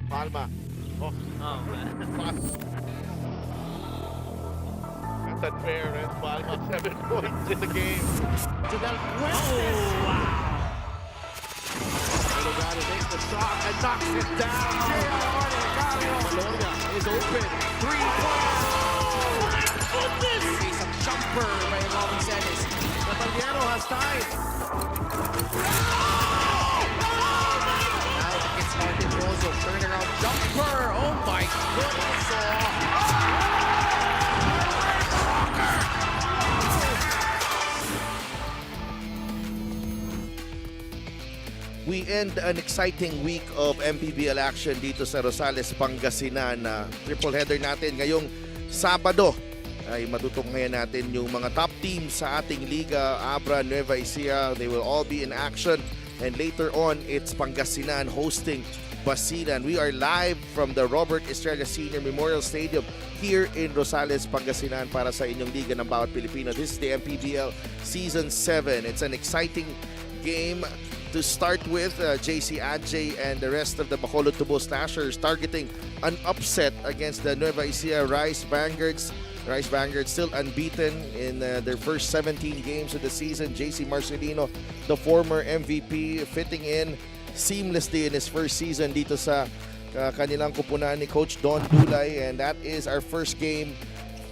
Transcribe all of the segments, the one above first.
Palma. Oh, Oh, man. pass. That's unfair, eh? Palma, 7 points in the game. Janelle Fuentes. Oh, wow. Delgado makes the shot and knocks it down. Malonia is open. 3-point. Oh my goodness! He's a jumper by Robin Celis. Natalviano has time. Now it gets started. Rosso turnaround jumper. Oh my goodness! We end an exciting week of MPBL action dito sa Rosales, Pangasinan. Triple header natin ngayong Sabado ay matutunghayan natin yung mga top teams sa ating liga. Abra, Nueva Ecija, they will all be in action. And later on, it's Pangasinan hosting Basilan. We are live from the Robert Estrella Senior Memorial Stadium here in Rosales, Pangasinan para sa inyong liga ng bawat Pilipino. This is the MPBL Season 7. It's an exciting game to start with. JC Adjay and the rest of the Bacolod Tubo Slashers targeting an upset against the Nueva Ecija Rice Vanguards. Rice Vanguards still unbeaten in their first 17 games of the season. JC Marcelino, the former MVP, fitting in seamlessly in his first season dito sa kanilang kupunan ni Coach Don Dulay. And that is our first game.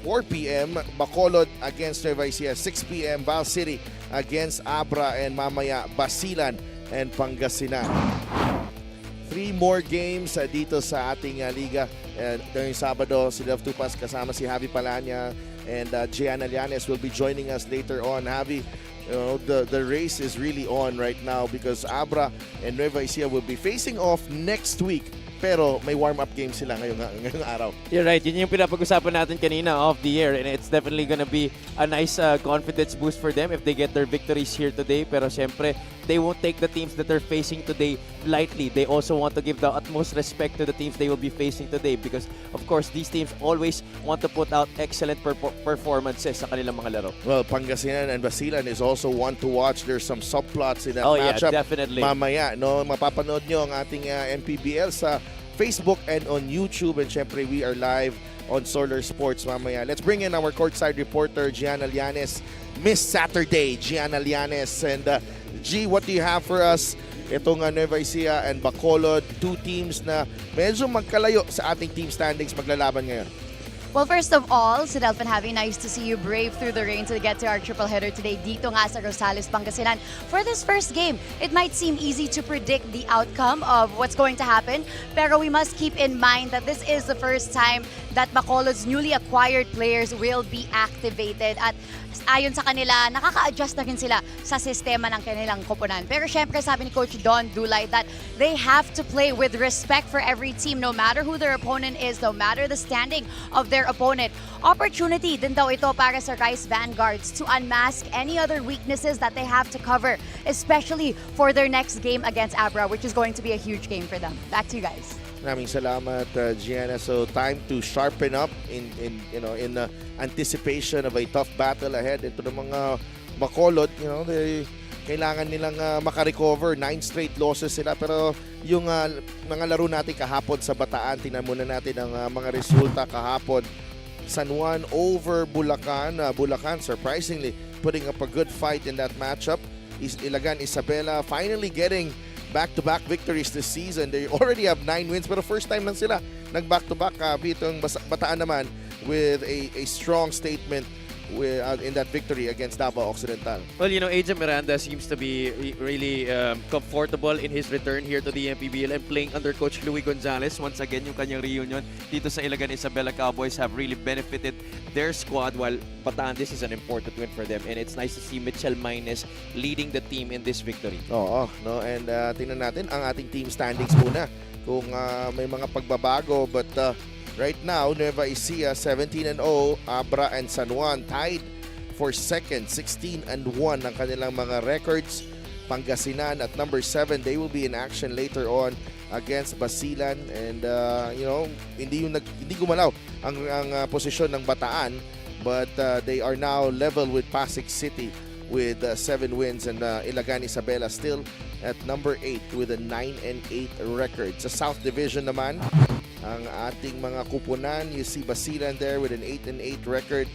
4 p.m. Bacolod against Nueva Ecija. 6 p.m. Val City against Abra, and mamaya Basilan and Pangasinan. 3 more games dito sa ating liga. Ngayong Sabado, si Love Tupas kasama si Javi Palanya and Gianna Llanes will be joining us later on. Javi, you know, the race is really on right now because Abra and Nueva Ecija will be facing off next week. Pero may warm-up game sila ngayong araw. You're right. Yun yung pinapag-usapan natin kanina off the air, and it's definitely gonna be a nice confidence boost for them if they get their victories here today. Pero syempre, they won't take the teams that they're facing today lightly. They also want to give the utmost respect to the teams they will be facing today because, of course, these teams always want to put out excellent performances sa kanilang mga laro. Well, Pangasinan and Basilan is also one to watch. There's some subplots in that Oh, matchup. yeah, definitely. Mamaya, no, mapapanood nyo ang ating MPBL sa Facebook and on YouTube. And syempre, we are live on Solar Sports mamaya. Let's bring in our courtside reporter, Gianna Llanes. Miss Saturday, Gianna Llanes. And G, what do you have for us? Itong Nueva Ecija and Bacolod, 2 teams na medyo magkalayo sa ating team standings maglalaban ngayon. Well, first of all, Sidelph and Javi, nice to see you brave through the rain to get to our triple header today dito nga sa Rosales, Pangasinan. For this first game, it might seem easy to predict the outcome of what's going to happen, pero we must keep in mind that this is the first time that Bacolod's newly acquired players will be activated. At ayon sa kanila, nakaka-adjust na rin sila sa sistema ng kanilang koponan. Pero syempre, sabi ni Coach Don Dulay that they have to play with respect for every team, no matter who their opponent is, no matter the standing of their opponent. Opportunity din daw ito para sa Rice Vanguards to unmask any other weaknesses that they have to cover, especially for their next game against Abra, which is going to be a huge game for them. Back to you guys. Maraming salamat, Gianna. So time to sharpen up in anticipation of a tough battle ahead. Ito ng mga Bacolod, kailangan nilang makarecover. 9 straight losses sila, pero yung mga laro natin kahapon sa Bataan, tingnan muna natin ang mga resulta kahapon. San Juan over Bulacan. Bulacan surprisingly putting up a good fight in that matchup. Ilagan Isabela finally getting back-to-back victories this season. They already have 9 wins, pero first time lang sila nag-back-to-back. Itong Bataan naman with a strong statement in that victory against Davao Occidental. Well, AJ Miranda seems to be really comfortable in his return here to the MPBL and playing under Coach Louie Gonzalez. Once again, yung kanyang reunion dito sa Ilagan Isabela Cowboys have really benefited their squad, while Bataan, this is an important win for them. And it's nice to see Mitchell Maynes leading the team in this victory. Oo, no? And tingnan natin ang ating team standings muna kung may mga pagbabago. But right now, Nueva Ecija 17-0, Abra and San Juan tied for second, 16-1 ang kanilang mga records. Pangasinan at number 7, they will be in action later on against Basilan. And hindi gumalaw ang posisyon ng Bataan, but they are now level with Pasig City with 7 wins, and Ilagan Isabela still at number 8 with a 9-8 record. Sa South Division naman, ang ating mga kupunan, you see Basilan there with an 8-8 record.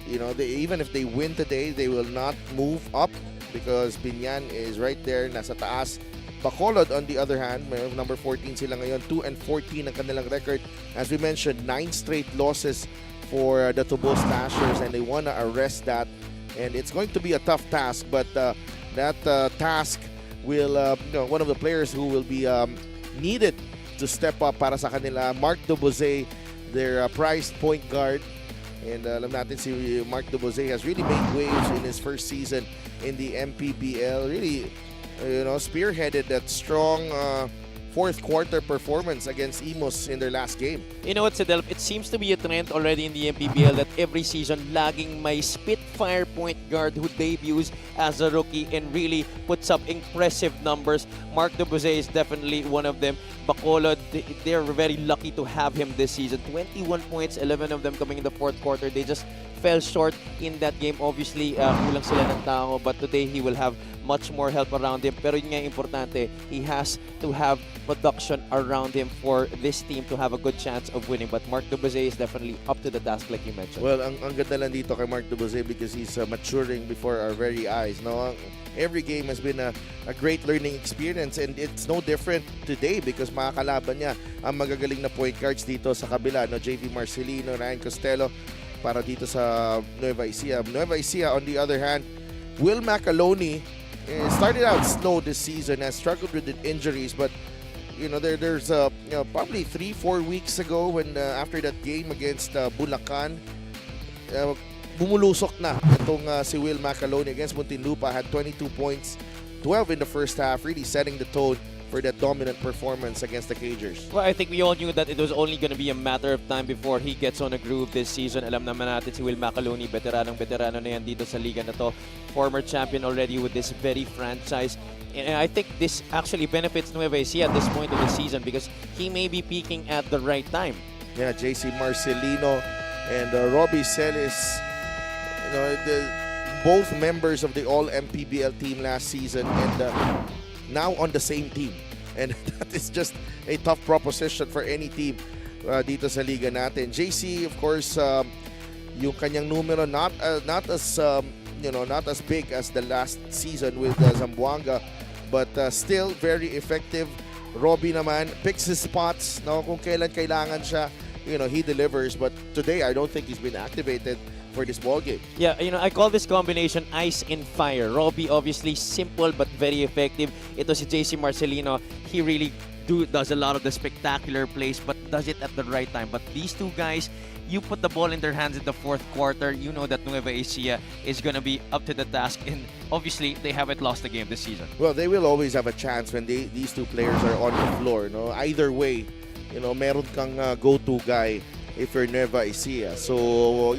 You know, even if they win today, they will not move up because Binyan is right there, nasa taas. Bacolod, on the other hand, may number 14 sila ngayon, 2-14 ang kanilang record. As we mentioned, 9 straight losses for the Tubo Slashers, and they want to arrest that. And it's going to be a tough task, but that task will, one of the players who will be needed to step up para sa kanila, Mark Duboze, their prized point guard. And alam natin si Mark Duboze has really made waves in his first season in the MPBL. Really, spearheaded that strong fourth quarter performance against Imos in their last game. You know what, Sidelf? It seems to be a trend already in the MPBL that every season laging may spitfire point guard who debuts as a rookie and really puts up impressive numbers. Mark Duboze is definitely one of them. Bacolod, they're very lucky to have him this season. 21 points, 11 of them coming in the fourth quarter. They just fell short in that game. Obviously, kulang sila ng tao, but today he will have much more help around him. Pero yun nga importante, he has to have production around him for this team to have a good chance of winning. But Mark Duboze is definitely up to the task like you mentioned. Well, ang ganda lang dito kay Mark Duboze because he's maturing before our very eyes. No, every game has been a great learning experience, and it's no different today because makakalaban niya ang magagaling na point guards dito sa kabila. No, JV Marcelino, Ryan Costello para dito sa Nueva Ecija. Nueva Ecija, on the other hand, Will Macaloni started out slow this season, has struggled with the injuries, but there's probably 3-4 weeks ago when after that game against Bulacan, bumulusok na itong si Will Macaloni against Muntinlupa. Had 22 points, 12 in the first half, really setting the tone for that dominant performance against the Cagers. Well, I think we all knew that it was only going to be a matter of time before he gets on a groove this season. Alam naman natin si Will Macaloni, veteranong-veterano na yan dito sa liga na to. Former champion already with this very franchise. And I think this actually benefits Nueva Ecija at this point of the season because he may be peaking at the right time. Yeah, JC Marcelino and Robbie Celis, both members of the All-MPBL team last season, and now on the same team, and that is just a tough proposition for any team dito sa liga natin. JC, of course, yung kanyang numero not as big as the last season with Zamboanga, but still very effective. Robbie naman picks his spots, no, kung kailan kailangan siya, he delivers, but today I don't think he's been activated for this ball game. Yeah, I call this combination ice and fire. Robbie, obviously simple but very effective. Ito si JC Marcelino, he really does a lot of the spectacular plays but does it at the right time. But these two guys, you put the ball in their hands in the fourth quarter, you know that Nueva Ecija is going to be up to the task, and obviously they haven't lost a game this season. Well, they will always have a chance when these two players are on the floor. No, either way, meron kang go-to guy if you're Nueva Ecija. So,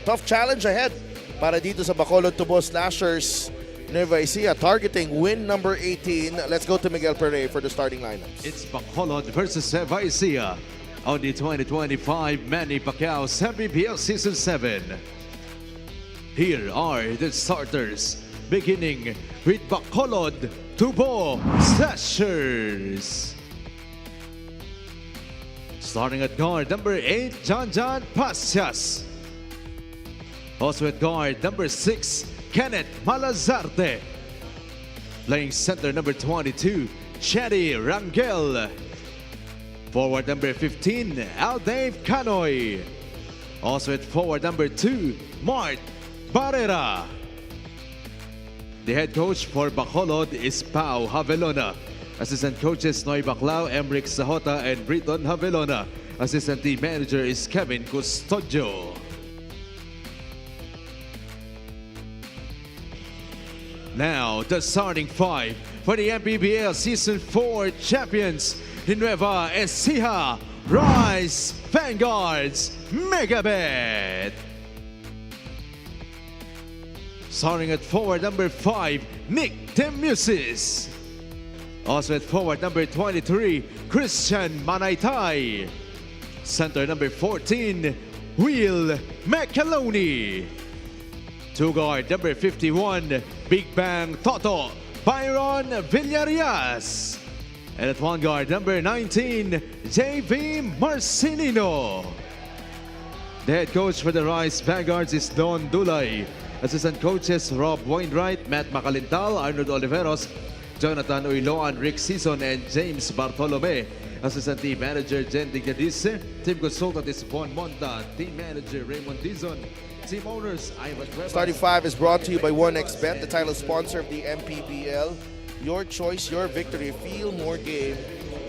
tough challenge ahead para dito sa Bacolod Tubo Slashers. Nueva Ecija targeting win number 18. Let's go to Miguel Pere for the starting lineups. It's Bacolod versus Nueva Ecija on the 2025 Manny Pacquiao MPBL Season 7. Here are the starters, beginning with Bacolod Tubo Slashers. Starting at guard, number 8, John Pasias. Also at guard, number 6, Kenneth Malazarte. Playing center, number 22, Chetty Rangel. Forward, number 15, Aldave Canoy. Also at forward, number 2, Mart Barrera. The head coach for Bacolod is Pau Havelona. Assistant coaches Noy Baclao, Emric Sahota, and Britton Havelona. Assistant team manager is Kevin Custodio. Now, the starting 5 for the MPBL Season 4 champions in Nueva Ecija, Rise Vanguards Megabet. Starting at forward, number 5, Nick Demusis. Also at forward, number 23, Christian Manaytay. Center, number 14, Will Macaloni. Two guard number 51, Big Bang Toto, Byron Villarias. And at one guard number 19, JV Marcelino. The head coach for the Rice Vanguards is Don Dulay. Assistant coaches Rob Wainwright, Matt Macalintal, Arnold Oliveros, Jonathan Uiloan, Rick Season, and James Bartolome. Assistant team manager Jen Digadice. Team consultant is Bon Monta. Team manager Raymond Dizon. Team owners Ivan Cuevas. Starting five is brought to you by 1xBet, the title sponsor of the MPBL. Your choice, your victory. Feel more game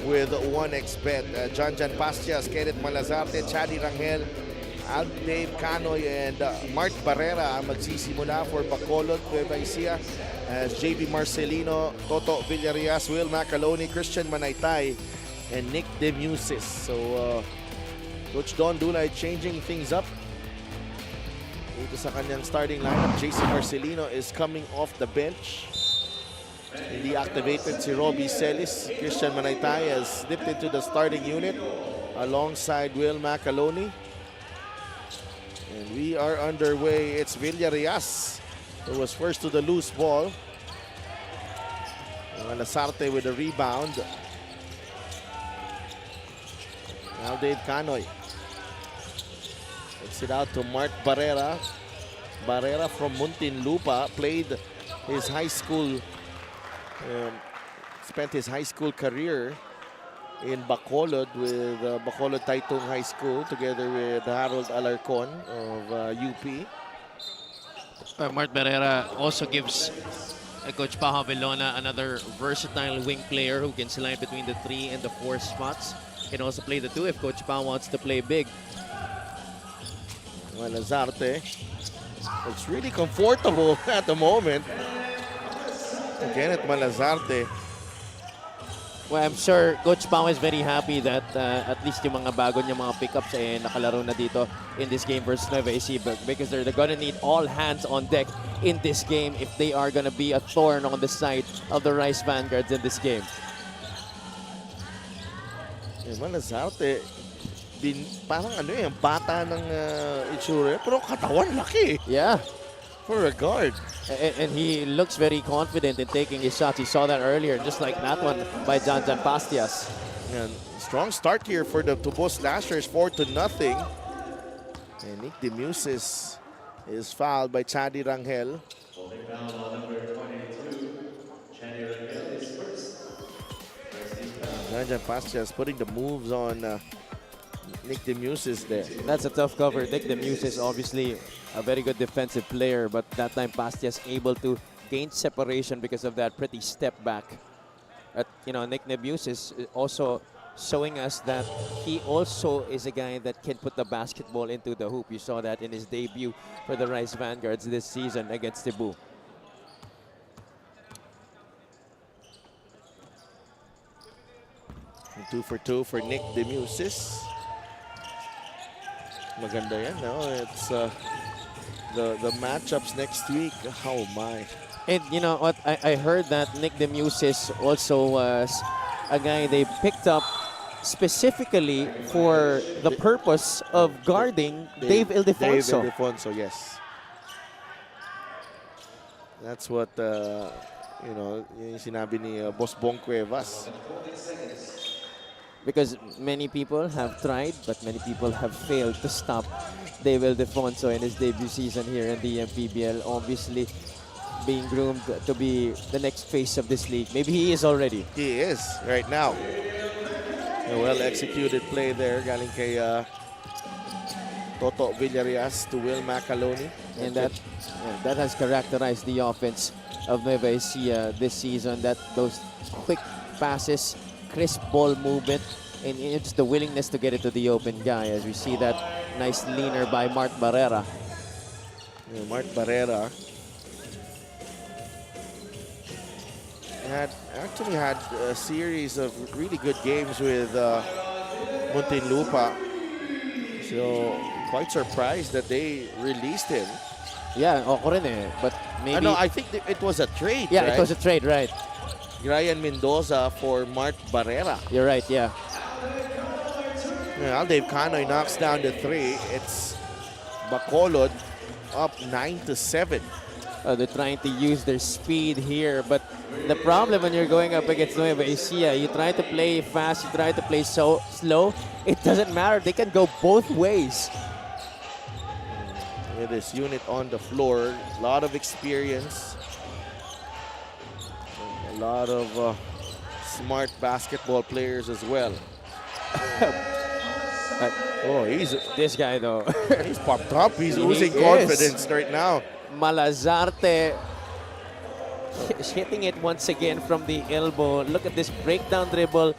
with 1xBet. John Pastias, Kenneth Malazarte, Chadi Rangel, Dave Canoy, and Mart Barrera ang magsisimula for Bacolod, Nueva Ecija, as JB Marcelino, Toto Villarias, Will Macaloni, Christian Manaytay, and Nick Demusis. So, Coach Don Dulay changing things up dito sa kanyang starting lineup. JC Marcelino is coming off the bench. Hindi activated si Robbie Celis. Christian Manaytay has slipped into the starting unit alongside Will Macaloni. And we are underway. It's Villarias who was first to the loose ball. Lasarte with a rebound. Now Dave Canoy. Takes it out to Mart Barrera. Barrera from Muntinlupa played his high school, spent his high school career in Bacolod with Bacolod Taitung High School together with Harold Alarcon of UP. Mart Barrera also gives Coach Paja Vilona another versatile wing player who can slide between the 3 and the 4 spots. Can also play the 2 if Coach Pa wants to play big. Lazarte looks really comfortable at the moment. Again at Malazarte. Well, I'm sure Coach Pao is very happy that at least yung mga bago niya mga pickups nakalaro na dito in this game versus Nueva Ecija, because they're gonna need all hands on deck in this game if they are gonna be a thorn on the side of the Rice Vanguards in this game. Malazarte, parang bata ng itsura, pero katawan laki. Yeah. For a guard. And he looks very confident in taking his shots. He saw that earlier, just like that one by John Pastias. And strong start here for the Tubos Lashers, 4-0. And Nick Demusis is fouled by Chadi Rangel. John Pastias putting the moves on Nick Demusis there. That's a tough cover. Nick Demusis is obviously a very good defensive player, but that time Pastias able to gain separation because of that pretty step back. Nick Demusis is also showing us that he also is a guy that can put the basketball into the hoop. You saw that in his debut for the Rice Vanguards this season against Cebu. And 2 for 2 for Nick Demusis. Maganda yan, no? It's the matchups next week. Oh my. And you know what? I heard that Nick Demusis also was a guy they picked up specifically for the purpose of guarding Dave Ildefonso. Dave Ildefonso, yes. That's what, yung sinabi ni Boss Bong Cuevas. Because many people have tried, but many people have failed to stop Dave Ildefonso in his debut season here in the MPBL. Obviously, being groomed to be the next face of this league. Maybe he is already. He is right now. A well-executed play there, galing kay Toto Villarias to Will Macaloni. And that has characterized the offense of Nueva Ecija this season. Those quick passes, crisp ball movement, and it's the willingness to get it to the open guy, as we see that nice leaner by Mart Barrera. Mart Barrera actually had a series of really good games with Muntinlupa. So quite surprised that they released him. Yeah, ako rin eh. But maybe... No, I think it was a trade, Yeah, right? it was a trade, right. Ryan Mendoza for Mart Barrera. You're right, yeah. Well, Dave Canoy knocks down the 3. It's Bacolod up 9-7. They're trying to use their speed here, but the problem when you're going up against Nueva Ecija, you try to play fast, you try to play so slow, it doesn't matter. They can go both ways. Look at this unit on the floor. A lot of experience. A lot of smart basketball players as well. Oh, This guy though. he's popped up. He's He oozing is. confidence right now. Malazarte hitting it once again from the elbow. Look at this breakdown dribble.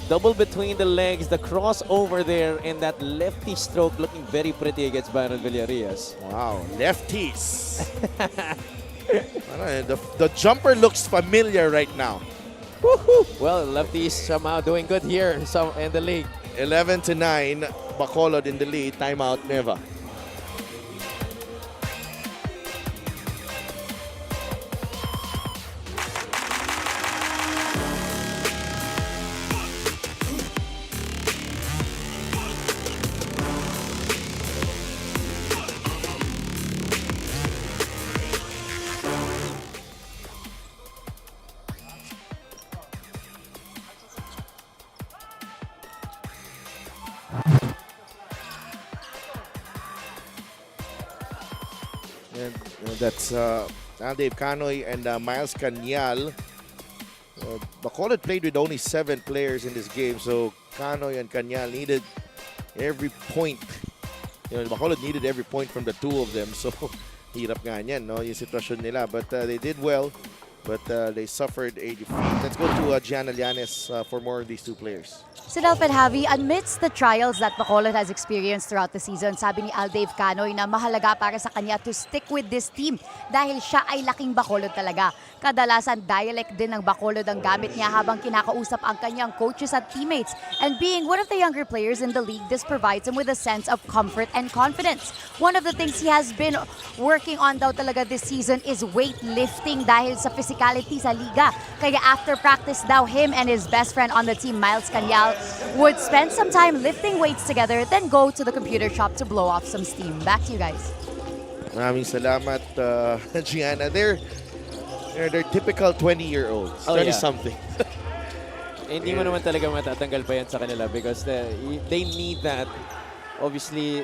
Double between the legs, the crossover there, and that lefty stroke looking very pretty against Byron Villarias. Wow, lefties. the jumper looks familiar right now. Well, lefties somehow doing good here in the league. 11-9, Bacolod in the lead. Timeout, Neva. And that's Dave Canoy and Miles Canyal. Bacolod played with only 7 players in this game, so Canoy and Canyal needed every point. Bacolod needed every point from the two of them, so hirap nga yan, no, yung sitwasyon nila. But they did well, but they suffered a defeat. Let's go to Gianna Llanes for more of these two players. Si Delphin Javi, amidst the trials that Bacolod has experienced throughout the season, sabi ni Aldave Canoy na mahalaga para sa kanya to stick with this team dahil siya ay laking Bacolod talaga. Kadalasan dialect din ng Bacolod ang gamit niya habang kinakausap ang kanyang coaches at teammates. And being one of the younger players in the league, this provides him with a sense of comfort and confidence. One of the things he has been working on daw talaga this season is weightlifting dahil sa physicality sa liga. Kaya after practice daw, him and his best friend on the team, Miles Canyal, would spend some time lifting weights together, then go to the computer shop to blow off some steam. Back to you guys. Maraming salamat, Gianna. They're typical 20-year-olds. Oh, 20-something. Hindi mo naman talaga matatanggal pa yan sa kanila because they need that. Obviously,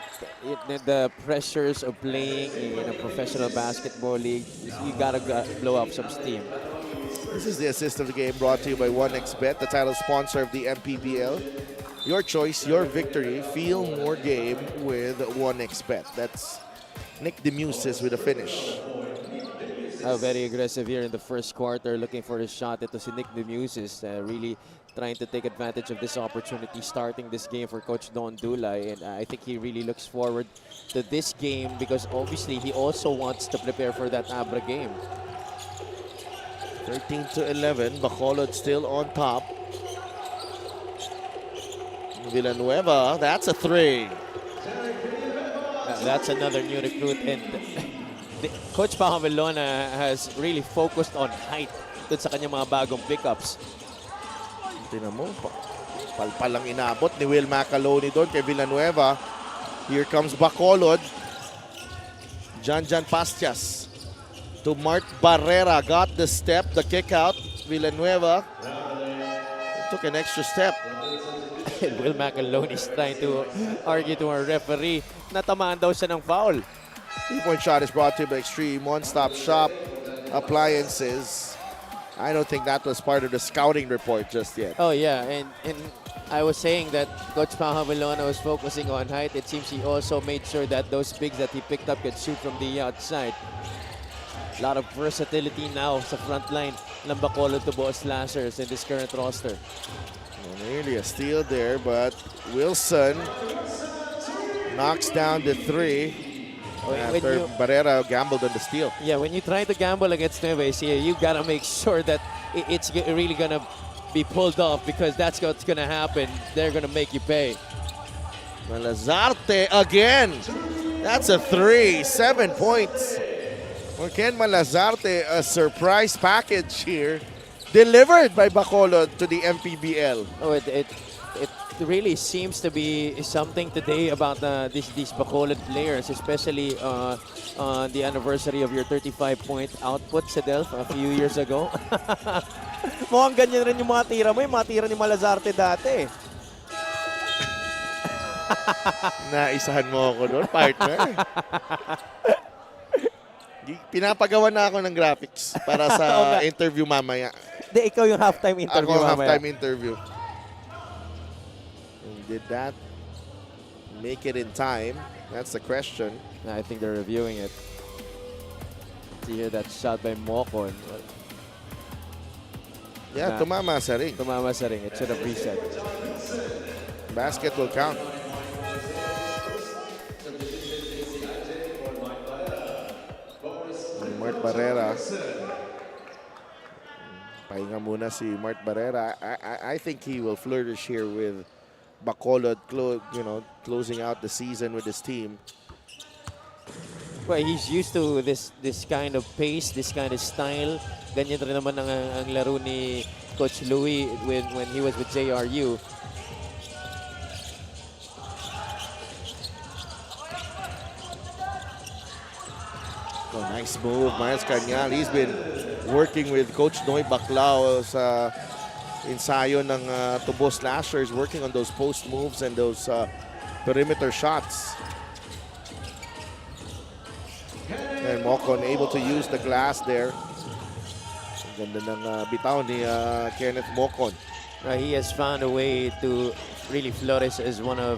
the pressures of playing in a professional basketball league, you gotta blow up some steam. This is the assist of the game brought to you by 1xBet, the title sponsor of the MPBL. Your choice, your victory. Feel more game with 1xBet. That's Nick Demuses with a finish. Very aggressive here in the first quarter, looking for a shot. Ito si Nick Demuses, really trying to take advantage of this opportunity, starting this game for Coach Don Dulay. And I think he really looks forward to this game because obviously he also wants to prepare for that Abra game. 13-11, Bacolod still on top. Villanueva, that's a 3. That's another new recruit, and Coach Paco Villona has really focused on height dun sa kanyang mga bagong pickups. Tingnan mo, palpalang inabot ni Will Macaloni doon kay Villanueva. Here comes Bacolod. Janjan Pastias to Mart Barrera. Got the step, the kick out. Villanueva took an extra step. Will Macaloni is trying to argue to our referee. Natamaan daw siya ng foul. 3-point shot is brought to you by Extreme One-Stop Shop Appliances. I don't think that was part of the scouting report just yet. Oh yeah, and I was saying that Coach Paco Villona was focusing on height. It seems he also made sure that those bigs that he picked up could shoot from the outside. A lot of versatility now sa front line ng Bacolod to Boss Slashers in this current roster. Nearly a steal there, but Wilson knocks down the 3 after Barrera gambled on the steal. Yeah, when you try to gamble against Nueva Ecija, you gotta make sure that it's really gonna be pulled off because that's what's gonna happen. They're gonna make you pay. Malazarte again. That's a 3, 7 points. For Ken Malazarte, a surprise package here. Delivered by Bacolod to the MPBL. Oh, it really seems to be something today about these Bacolod players, especially on the anniversary of your 35-point output, Sedelf, a few years ago. Mukhang ganyan rin yung mga tira mo, yung mga tira ni Malazarte dati. Naisahan mo ako doon, partner. Pinapagawa na ako ng graphics para sa Oo nga. interview mamaya. Hindi, ikaw yung halftime interview Ako ang mamaya. halftime interview. And did that make it in time? That's the question. I think they're reviewing it. See here, that shot by Mocon. Yeah, tumama sa ring. Tumama sa ring. It should have reset. Basket will count. Mart Barrera. Pahinga muna si Mart Barrera. I think he will flourish here with Bacolod, closing out the season with his team. Well, he's used to this kind of pace, this kind of style. Ganyan rin naman ang laro ni Coach Louis when he was with JRU. Oh, nice move, Miles Cañal. He's been working with Coach Noy Baclao sa ensayo ng Tubo Slashers, working on those post moves and those perimeter shots. And Mocon able to use the glass there. Ang ganda ng bitaw ni Kenneth Mocon. He has found a way to really flourish as one of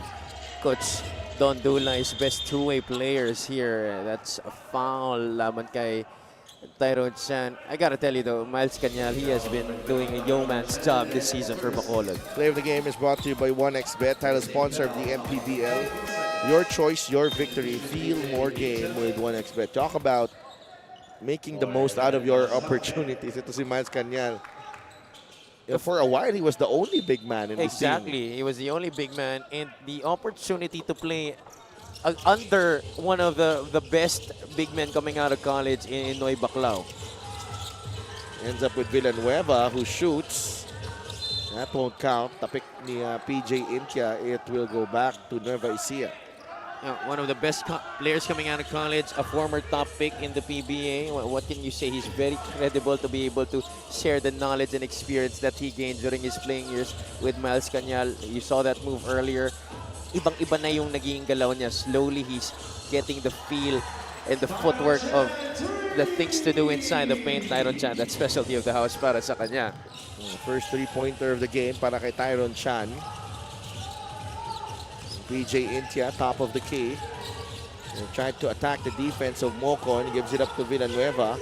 Coach Don Dulai's best two-way players here. That's a foul laban kay Tyrone Chan. I gotta tell you though, Miles Cañal, he has been doing a yeoman's job this season for Bacolod. Play of the game is brought to you by 1xBet, title sponsor of the MPBL. Your choice, your victory. Feel more game with 1xBet. Talk about making the most out of your opportunities. Ito si Miles Cañal. For a while, he was the only big man in the team. Exactly. He was the only big man, and the opportunity to play under one of the best big men coming out of college in Noy Baclao. Ends up with Villanueva, who shoots. That won't count. Tapik ni PJ Intia. It will go back to Nueva Ecija. One of the best players coming out of college, a former top pick in the PBA. What can you say? He's very credible to be able to share the knowledge and experience that he gained during his playing years with Miles Cañal. You saw that move earlier. Ibang-iba na yung naging galaw niya. Slowly, he's getting the feel and the footwork of the things to do inside the paint. Tyrone Chan, that specialty of the house para sa kanya. First three-pointer of the game para kay Tyrone Chan. PJ Intia, top of the key. And tried to attack the defense of Mocon. Gives it up to Villanueva.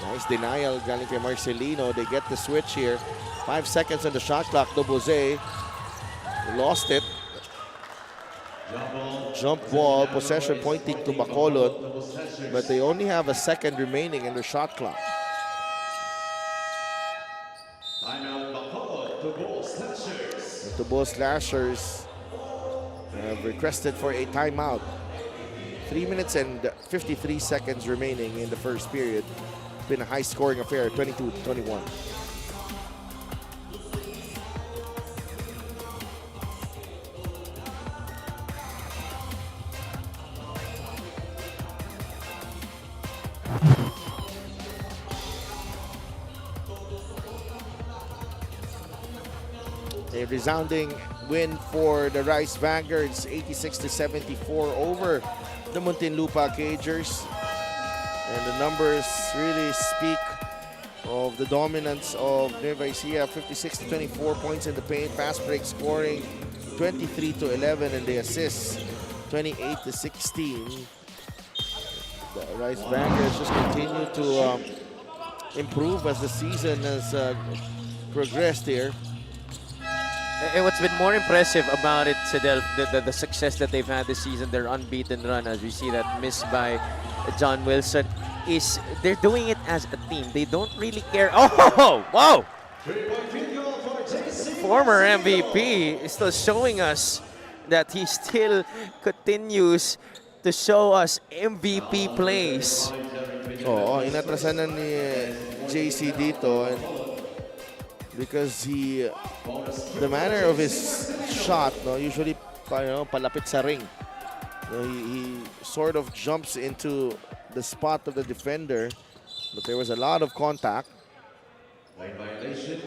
Nice denial galing kay Marcelino. They get the switch here. 5 seconds on the shot clock. Doboze lost it. Jump ball, possession pointing to Bacolod. But they only have a second remaining in the shot clock. The Tubo Slashers have requested for a timeout. 3 minutes and 53 seconds remaining in the first period. It's been a high-scoring affair, 22-21. A resounding win for the Rice Vanguards, 86-74 over the Muntinlupa Cagers. And the numbers really speak of the dominance of Nueva Ecija, 56-24 points in the paint, fast break scoring, 23-11, and the assists, 28-16. The Rice Vanguards just continue to improve as the season has progressed here. And what's been more impressive about it, Sedel, the success that they've had this season, their unbeaten run, as we see that miss by John Wilson, is they're doing it as a team. They don't really care. Oh, wow! The former MVP is still showing us that he still continues to show us MVP plays. Oo, inatrasan na ni JC dito. And because the manner of his shot, no, usually palapit sa ring. He sort of jumps into the spot of the defender, but there was a lot of contact. Violation.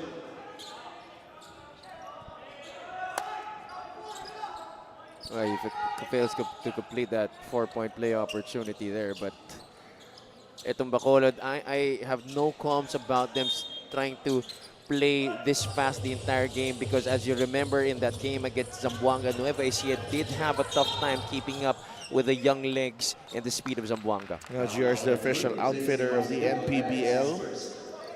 If it fails to complete that 4-point play opportunity there, but itong Bacolod, I have no qualms about them trying to play this fast the entire game, because as you remember in that game against Zamboanga, Nueva Ecija did have a tough time keeping up with the young legs and the speed of Zamboanga. Now GR is the official outfitter of the MPBL.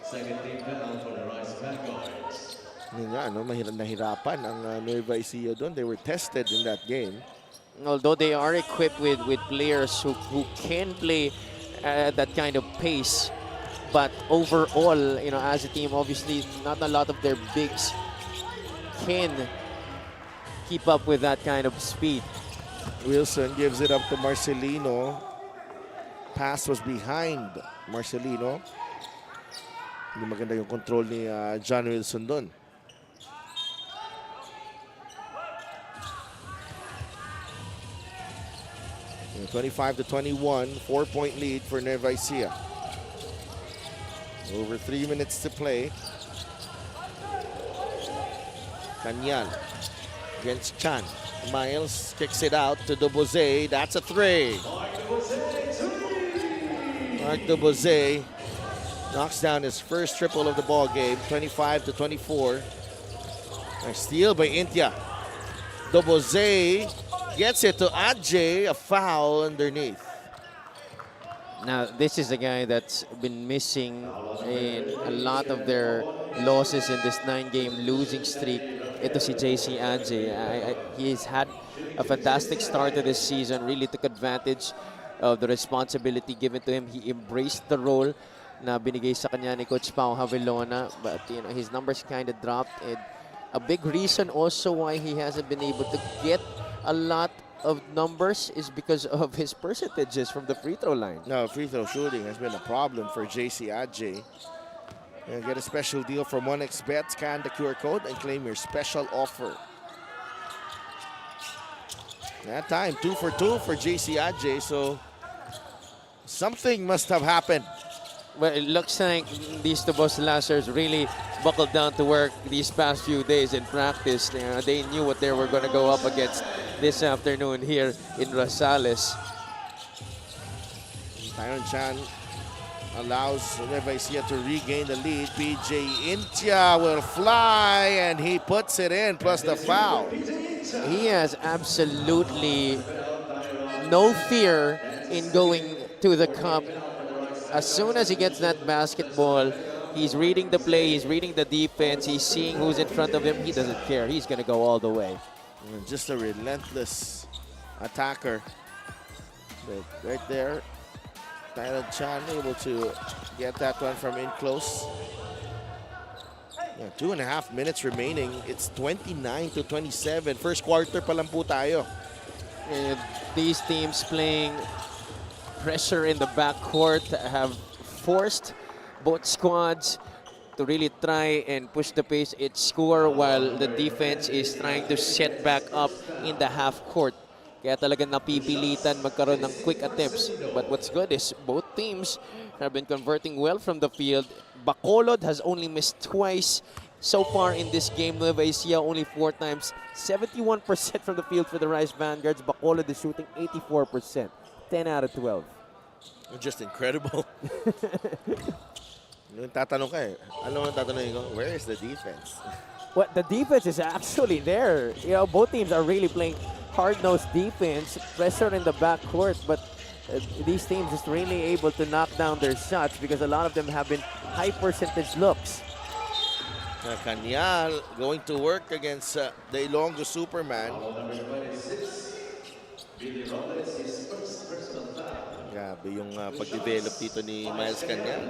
Second team foul for the Rice Vanguards. Yun nga, no, nahirapan ang Nueva Ecija doon. They were tested in that game. Although they are equipped with players who can play that kind of pace, but overall, as a team, obviously not a lot of their bigs can keep up with that kind of speed. Wilson gives it up to Marcelino. Pass was behind Marcelino. Hindi maganda yung control ni John Wilson doon. And 25-21, 4-point lead for Nueva Ecija. Over 3 minutes to play. Kanyal against Chan. Miles kicks it out to Duboze. That's a 3. Mark Duboze knocks down his first triple of the ball game, 25-24. A steal by Intia. Duboze gets it to Adjei, a foul underneath. Now, this is a guy that's been missing in a lot of their losses in this 9-game losing streak. Ito si JC Adjei. He's had a fantastic start to this season, really took advantage of the responsibility given to him. He embraced the role na binigay sa kanya ni Coach Pao Javelona, but his numbers kind of dropped. And a big reason also why he hasn't been able to get a lot of numbers is because of his percentages from the free throw line. No, free throw shooting has been a problem for JC Adjei. Get a special deal from 1xBet. Scan the QR code and claim your special offer. That time, 2 for 2 for JC Adjei, so something must have happened. Well, it looks like these two boss lashers really buckled down to work these past few days in practice. They knew what they were going to go up against this afternoon here in Rosales. Tyron Chan allows Nueva Ecija to regain the lead. PJ Intia will fly, and he puts it in, plus the foul. He has absolutely no fear in going to the cup. As soon as he gets that basketball, he's reading the play, he's reading the defense, he's seeing who's in front of him. He doesn't care. He's going to go all the way. And just a relentless attacker. But right there, Tyron Chan able to get that one from in close. 2.5 minutes remaining. It's 29-27. First quarter pa lang po tayo. And these teams playing pressure in the backcourt have forced both squads to really try and push the pace and score, while the defense is trying to set back up in the half court. Kaya talagang napipilitan magkaroon ng quick attempts. But what's good is both teams have been converting well from the field. Bacolod has only missed twice so far in this game. Nueva Ecija only 4 times. 71% from the field for the Rice Vanguards. Bacolod is shooting 84%. 10 out of 12. Just incredible. Tatanong ka eh. Ano ang tatanungin ko? Where is the defense? Well, the defense is actually there. Both teams are really playing hard-nosed defense, pressure in the backcourt, but these teams just really able to knock down their shots because a lot of them have been high percentage looks. Kanyal going to work against the Ilonggo Superman. Grabe yung pag-develop dito ni Miles Kanyal.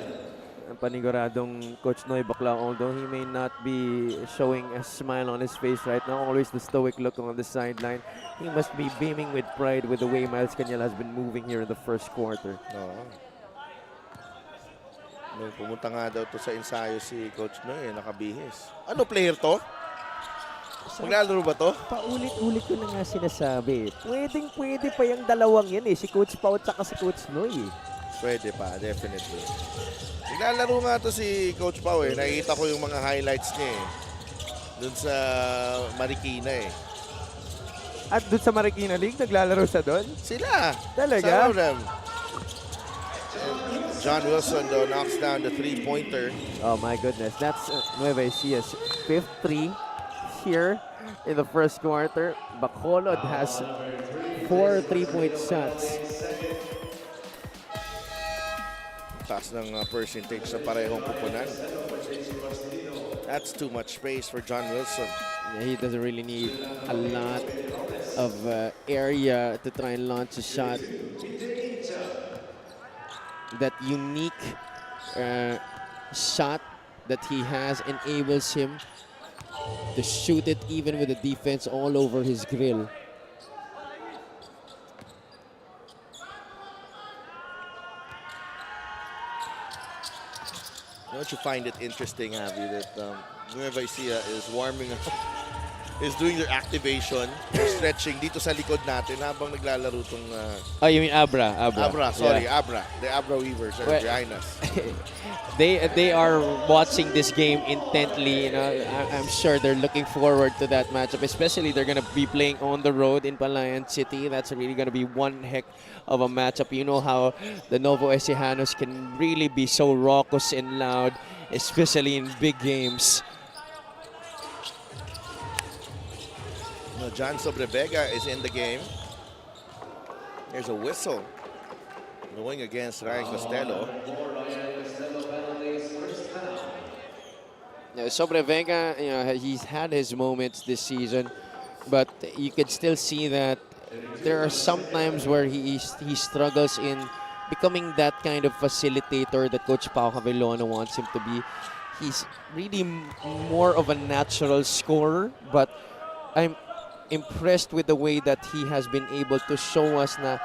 Ang paniguradong Coach Noy Baclaw, although he may not be showing a smile on his face right now, always the stoic look on the sideline, he must be beaming with pride with the way Miles Kanyal has been moving here in the first quarter. Nung pumunta nga daw to sa ensayo si Coach Noy, nakabihis. Ano player to? Maglalaro ba to? Paulit-ulit ko na nga sinasabi. Pwedeng-pwede pa yung dalawang yan eh. Si Coach Pao at saka si Coach Noy eh. Pwede pa, definitely. Naglalaro nga to si Coach Pao eh. Nakikita ko yung mga highlights niya eh. Doon sa Marikina eh. At doon sa Marikina League, naglalaro sa doon? Sila! Talaga? Some of them. John Wilson though knocks down the three-pointer. Oh my goodness. That's Nueva Ecia's 5th 3 here in the first quarter. Bacolod has 4 3-point shots. Taas ng percentage sa parehong kupunan. That's too much space for John Wilson. Yeah, he doesn't really need a lot of area to try and launch a shot. That unique shot that he has enables him to shoot it even with the defense all over his grill. Don't you find it interesting, Abby, that Nueva Ecija is warming up, is doing their activation, stretching dito sa likod natin habang naglalaro tong Oh, you mean Abra? Abra, sorry, Yeah. Abra. The Abra Weavers are Well- behind us. They are watching this game intently. You know, I'm sure they're looking forward to that matchup. Especially they're gonna be playing on the road in Palayan City. That's really gonna be one heck of a matchup. You know how the Novo Ecijanos can really be so raucous and loud, especially in big games. No, John Sobrevega is in the game. There's a whistle going against Ryan Costello. Sobrevega, you know, he's had his moments this season, but you could still see that there are some times where he struggles in becoming that kind of facilitator that Coach Pao Javellona wants him to be. He's really more of a natural scorer, but I'm impressed with the way that he has been able to show us na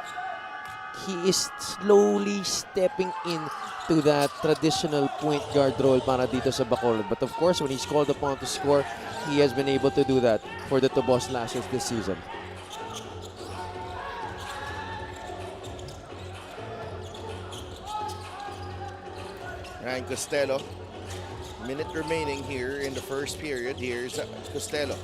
he is slowly stepping in to that traditional point guard role para dito sa Bacolod. But of course, when he's called upon to score, he has been able to do that for the Tobos Lashes this season. Ryan Costello. Minute remaining here in the first period. Here's Costello.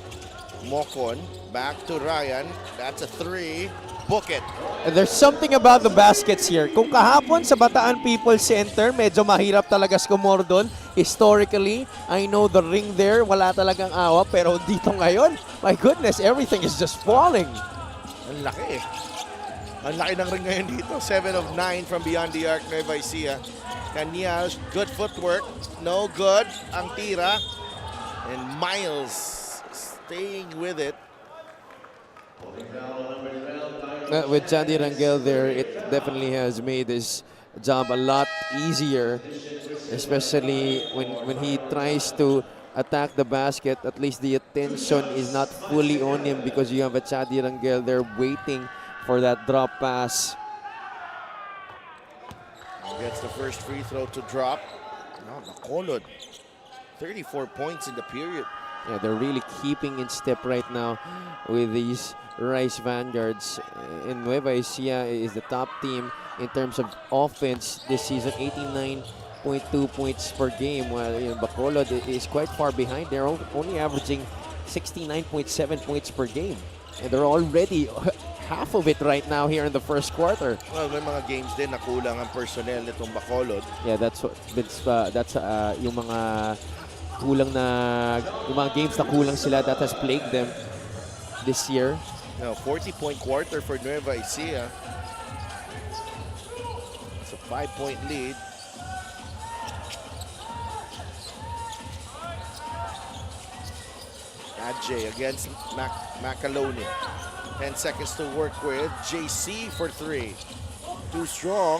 Mocon. Back to Ryan. That's a three. Book it. There's something about the baskets here. Kung kahapon sa Bataan People's Center, medyo mahirap talaga skumor doon. Historically, I know the ring there, wala talagang awa. Pero dito ngayon, my goodness, everything is just falling. Ang laki eh. Ang laki ng ring ngayon dito. 7 of 9 from beyond the arc, Nueva Ecija. Kanyal, good footwork. No good. Ang tira. And Miles staying with it. With Chandy Rangel there, it definitely has made his job a lot easier, especially when he tries to attack the basket. At least the attention is not fully on him because you have a Chandy Rangel there waiting for that drop pass. Gets the first free throw to drop. Now Bacolod. 34 points in the period. Yeah, they're really keeping in step right now with these Rice Vanguards. And Nueva Ecija is the top team in terms of offense this season, 89.2 points per game, while Bacolod is quite far behind. They're only averaging 69.7 points per game. And they're already half of it right now here in the first quarter. Well, may mga games din na kulang ang personnel nitong Bacolod. Yeah, that's yung mga kulang na yung mga games na kulang sila that has plagued them this year. No, 40-point quarter for Nueva Ecija. It's a 5-point lead. Adjay against Macaloni. 10 seconds to work with. JC for three. Too strong.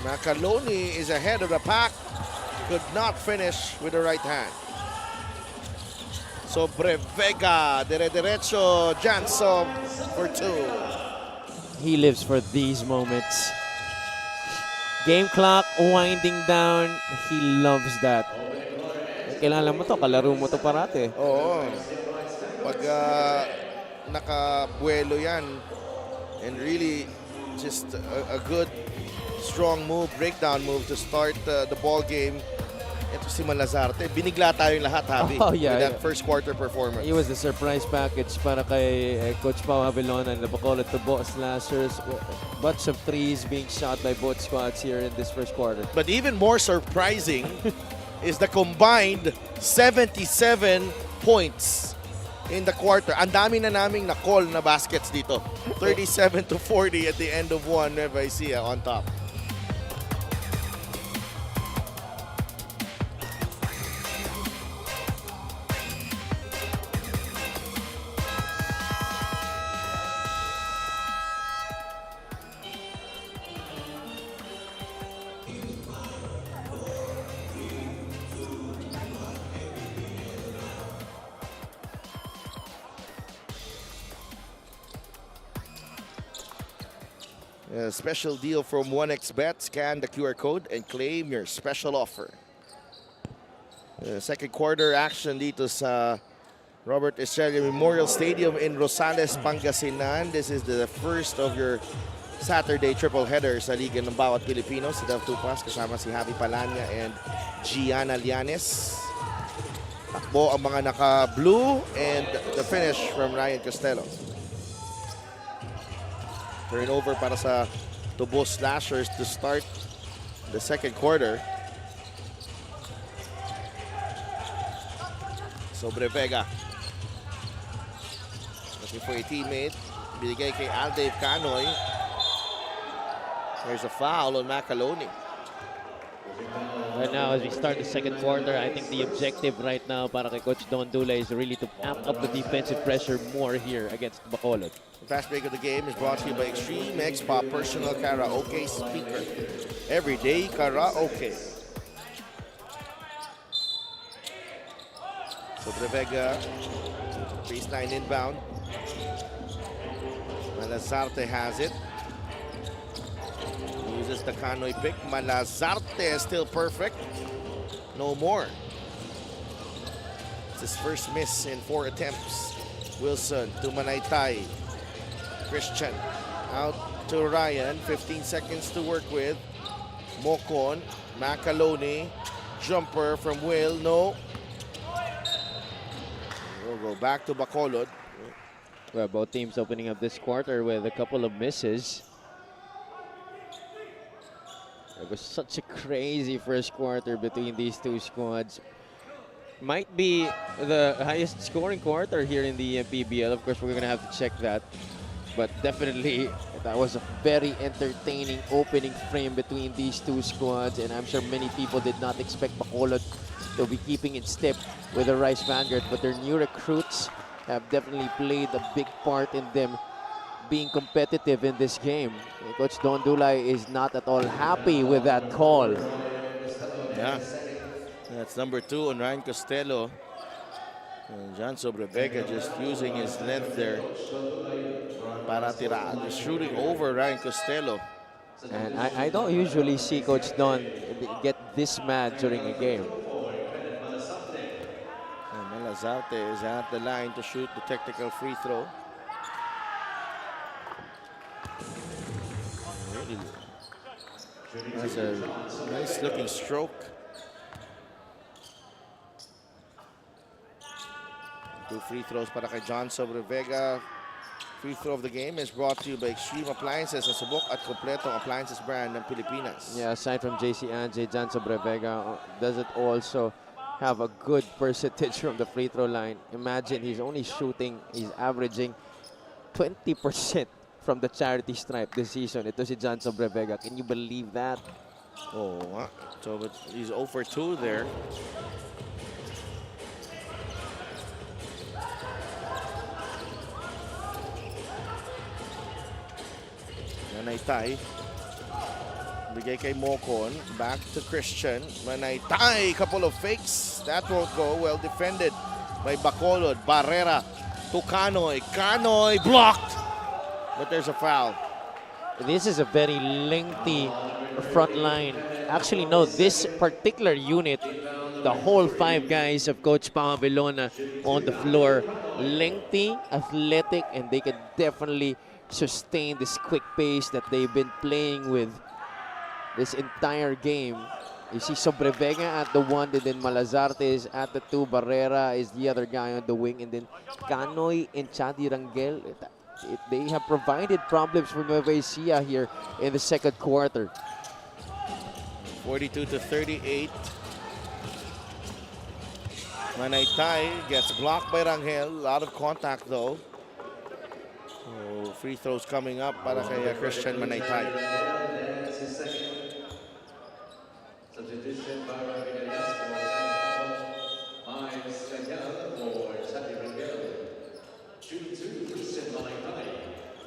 Macaloni is ahead of the pack. Could not finish with the right hand. Sobrevega, dire-derecho, Jansom for two. He lives for these moments. Game clock winding down. He loves that. Kilala mo to, kalaro mo to parate. Oo. Pag nakabuelo yan, and really just a good, strong move, breakdown move to start the ball game. Ito si Malazarte. Binigla tayong lahat, Javi, Oh, yeah, with that yeah. first quarter performance. It was the surprise package para kay Coach Pao Avelona and the Bacolod to both slashers. Bunch of threes being shot by both squads here in this first quarter. But even more surprising is the combined 77 points in the quarter. Ang dami na naming na-call na baskets dito. 37-40 at the end of one. Nueva Ecija on top. A special deal from 1xBet. Scan the QR code and claim your special offer. Second quarter action dito sa Robert Estrella Memorial Stadium in Rosales, Pangasinan. This is the first of your Saturday triple header sa Liga ng Bawat Pilipino. Si Dev Tupas kasama si Javi Palanya and Gianna Llanes. Takbo ang mga naka-blue and the finish from Ryan Costello. Turnover para sa Tubo Slashers to start the second quarter. Sobre Vega. Looking for a teammate. Binigay kay Aldave Canoy. There's a foul on Macaloni. Right now, as we start the second quarter, I think the objective right now para kay Coach Don Dula is really to amp up the defensive pressure more here against Bacolod. The fast break of the game is brought to you by Extreme X Pop Personal Karaoke Speaker. Everyday karaoke. Sobre Vega, baseline inbound. Malazarte has it. Uses the Canoy pick. Malazarte is still perfect. No more. It's his first miss in 4 attempts. Wilson to Manaytay. Christian out to Ryan. 15 seconds to work with. Mocon. Macaloni. Jumper from Will. No. We'll go back to Bacolod. Well, both teams opening up this quarter with a couple of misses. It was such a crazy first quarter between these two squads. Might be the highest scoring quarter here in the MPBL. Of course, we're going to have to check that. But definitely, that was a very entertaining opening frame between these two squads. And I'm sure many people did not expect Bacolod to be keeping in step with the Rice Vanguard. But their new recruits have definitely played a big part in them being competitive in this game. Coach Don Dulay is not at all happy with that call. Yeah, that's number 2 on Ryan Costello. And John Sobrevega just using his length there para tiraan. Just shooting over Ryan Costello. And I don't usually see Coach Don get this mad during a game. And Malazarte is at the line to shoot the technical free throw. That's a nice looking stroke. 2 free throws para kay John Sobrevega. Free throw of the game is brought to you by Extreme Appliances, ang subok at kompletong appliances brand ng Pilipinas. Yeah, aside from JC Anje, John Sobrevega does it also have a good percentage from the free throw line. Imagine he's averaging 20% from the charity stripe this season. Ito si John Sobrevega. Can you believe that? Oh, so but he's 0 for 2 there. Manaytay. Bigay kay Mocon. Back to Christian. Manaytay. Couple of fakes. That won't go. Well defended by Bacolod. Barrera to Canoy. Canoy blocked. But there's a foul. This is a very lengthy front line. Actually, no, this particular unit, the whole 5 guys of Coach Pamabelona on the floor, lengthy, athletic, and they can definitely sustain this quick pace that they've been playing with this entire game. You see Sobrevega at the 1, and then Malazarte is at the 2, Barrera is the other guy on the wing, and then Canoy and Chadi Rangel. They have provided problems for Nueva Ecija here in the second quarter. 42-38. Manaytay gets blocked by Rangel. A lot of contact though. So free throws coming up para kay Christian Manaytay.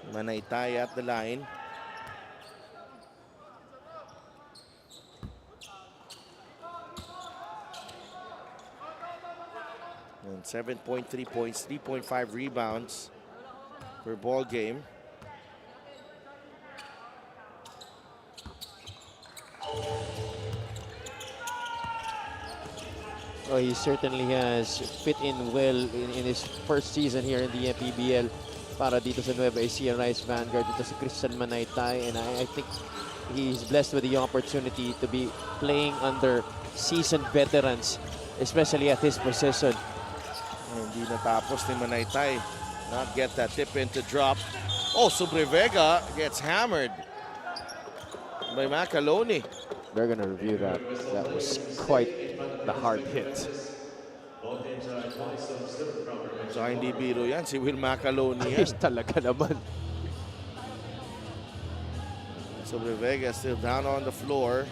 Manaytay at the line. And 7.3 points, 3.5 rebounds per ball game. Oh, he certainly has fit in well in his first season here in the MPBL para dito sa Nueva Ecija Rice Vanguard. Dito si Christian Manaytay, and I think he's blessed with the opportunity to be playing under seasoned veterans, especially at his position. Hindi natapos ni Manaytay. Not get that tip in to drop. Oh, Sobrevega gets hammered by Macaloni. They're going to review that. That was quite the hard hit. So hindi biro yan. Si Will Macaloni yan. Ayos talaga naman. Sobrevega still down on the floor.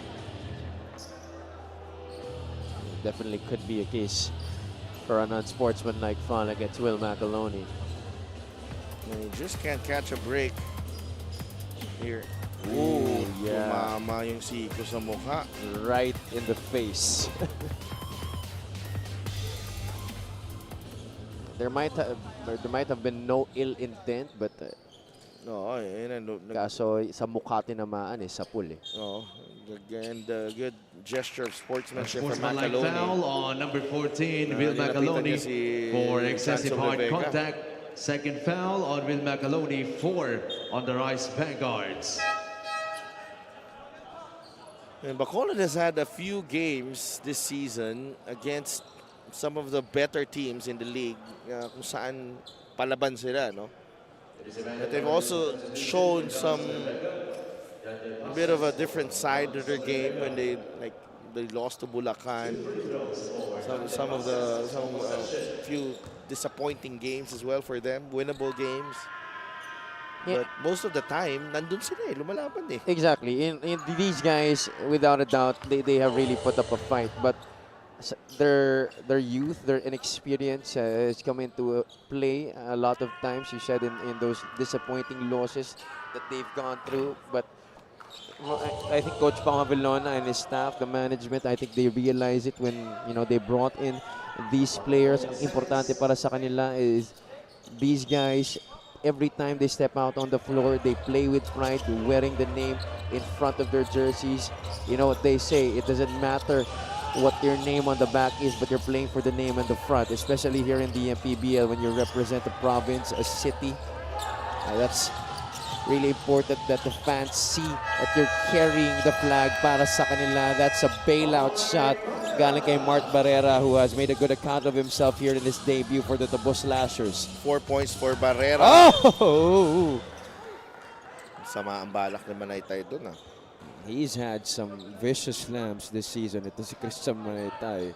Definitely could be a case for an unsportsmanlike foul against Will Macaloni. And he just can't catch a break here. Ooh, yeah. Tumama yung siko sa mukha. Right in the face. There might have been no ill intent, but No, kaso sa mukha tinamaan sa pool eh. oh, and good gesture of sportsmanship from Sportsmanlike Macaloni. foul on number 14, Will nilapitan Macaloni, niya si for excessive hard Sobrevega. contact. Second foul on Will Macaloni, 4 on the Rice Vanguards. And Bacolod has had a few games this season against some of the better teams in the league kung saan palaban sila, no? But they've also shown a bit of a different side to their game when they lost to Bulacan. Some few disappointing games as well for them, winnable games. Yeah. But most of the time, nandun sila lumalaban eh. Exactly. In these guys, without a doubt, they have really put up a fight. But their youth, their inexperience has come into play a lot of times. You said in those disappointing losses that they've gone through. But I think Coach Pamabelona and his staff, the management, I think they realize it when they brought in these players. Ang importante para sa kanila is these guys. Every time they step out on the floor, they play with pride, wearing the name in front of their jerseys. You know what they say, it doesn't matter what your name on the back is, but you're playing for the name on the front, especially here in the MPBL when you represent a province, a city. That's really important that the fans see that you're carrying the flag para sa kanila. That's a bailout shot galing kay Mart Barrera, who has made a good account of himself here in his debut for the Tabos Slashers. 4 points for Barrera. Oh! Sama ang balak ni Manaytay dun ah. He's had some vicious slams this season. Ito si Christian Manaytay.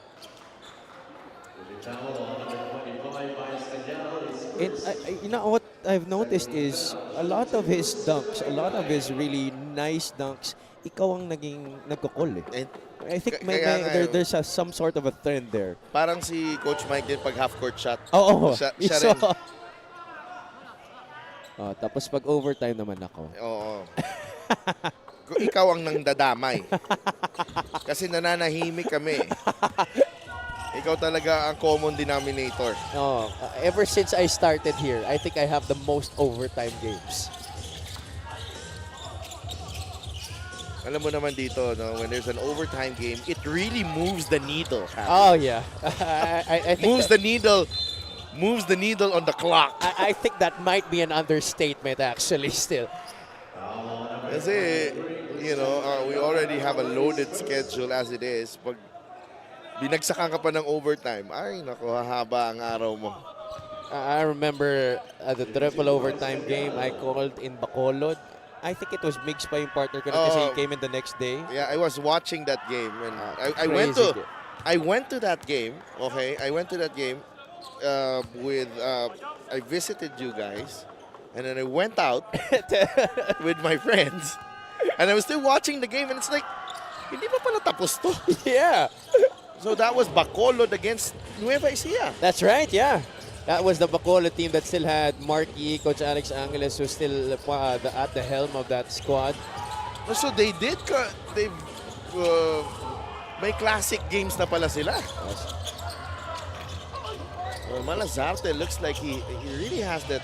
And you know what I've noticed is a lot of his dunks, a lot of his really nice dunks, ikaw ang nagko-call eh. And I think there's some sort of a trend there. parang si Coach Mike din pag half-court shot. Oo. Siya So, rin. tapos pag overtime naman ako. Oo. Ikaw ang nangdadamay. Kasi nananahimik kami. Ikaw talaga ang common denominator. Ever since I started here, I think I have the most overtime games. Alam mo naman dito, no, when there's an overtime game, it really moves the needle. Oh, yeah. I think Moves the needle. Moves the needle on the clock. I think that might be an understatement, actually, still. Kasi, you know, we already have a loaded schedule as it is. Pag binagsakan ka pa ng overtime, ay, naku, hahaba ang araw mo. I remember the triple overtime game I called in Bacolod. I think it was Migs pa yung partner ko na kasi he came in the next day. Yeah, I was watching that game. And I went to that game, okay? I went to that game I visited you guys. And then I went out with my friends. And I was still watching the game and it's like, hindi pa pala tapos to. Yeah. So that was Bacolod against Nueva Ecija. That's right, yeah. That was the Bacolod team that still had Marky, Coach Alex Angeles, who's still at the helm of that squad. So they did, may classic games na pala sila. Well, Malazarte looks like he really has that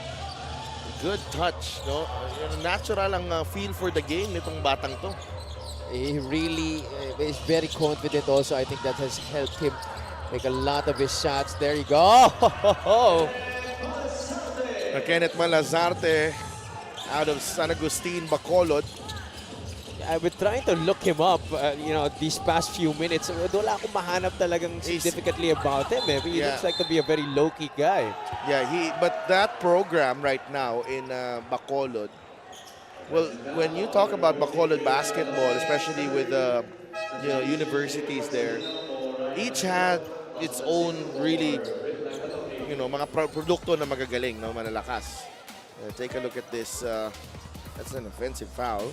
good touch, no? Natural ang feel for the game nitong batang to. He really is very confident also. I think that has helped him make a lot of his shots. There you go. Kenneth Malazarte out of San Agustin, Bacolod. I've been trying to look him up, these past few minutes. Wala akong mahanap talagang significantly about him. He looks like to be a very low-key guy. Yeah, but that program right now in Bacolod, well, when you talk about Bacolod basketball, especially with universities there, each had its own really, mga produkto na magagaling, no, malalakas. Take a look at this. That's an offensive foul.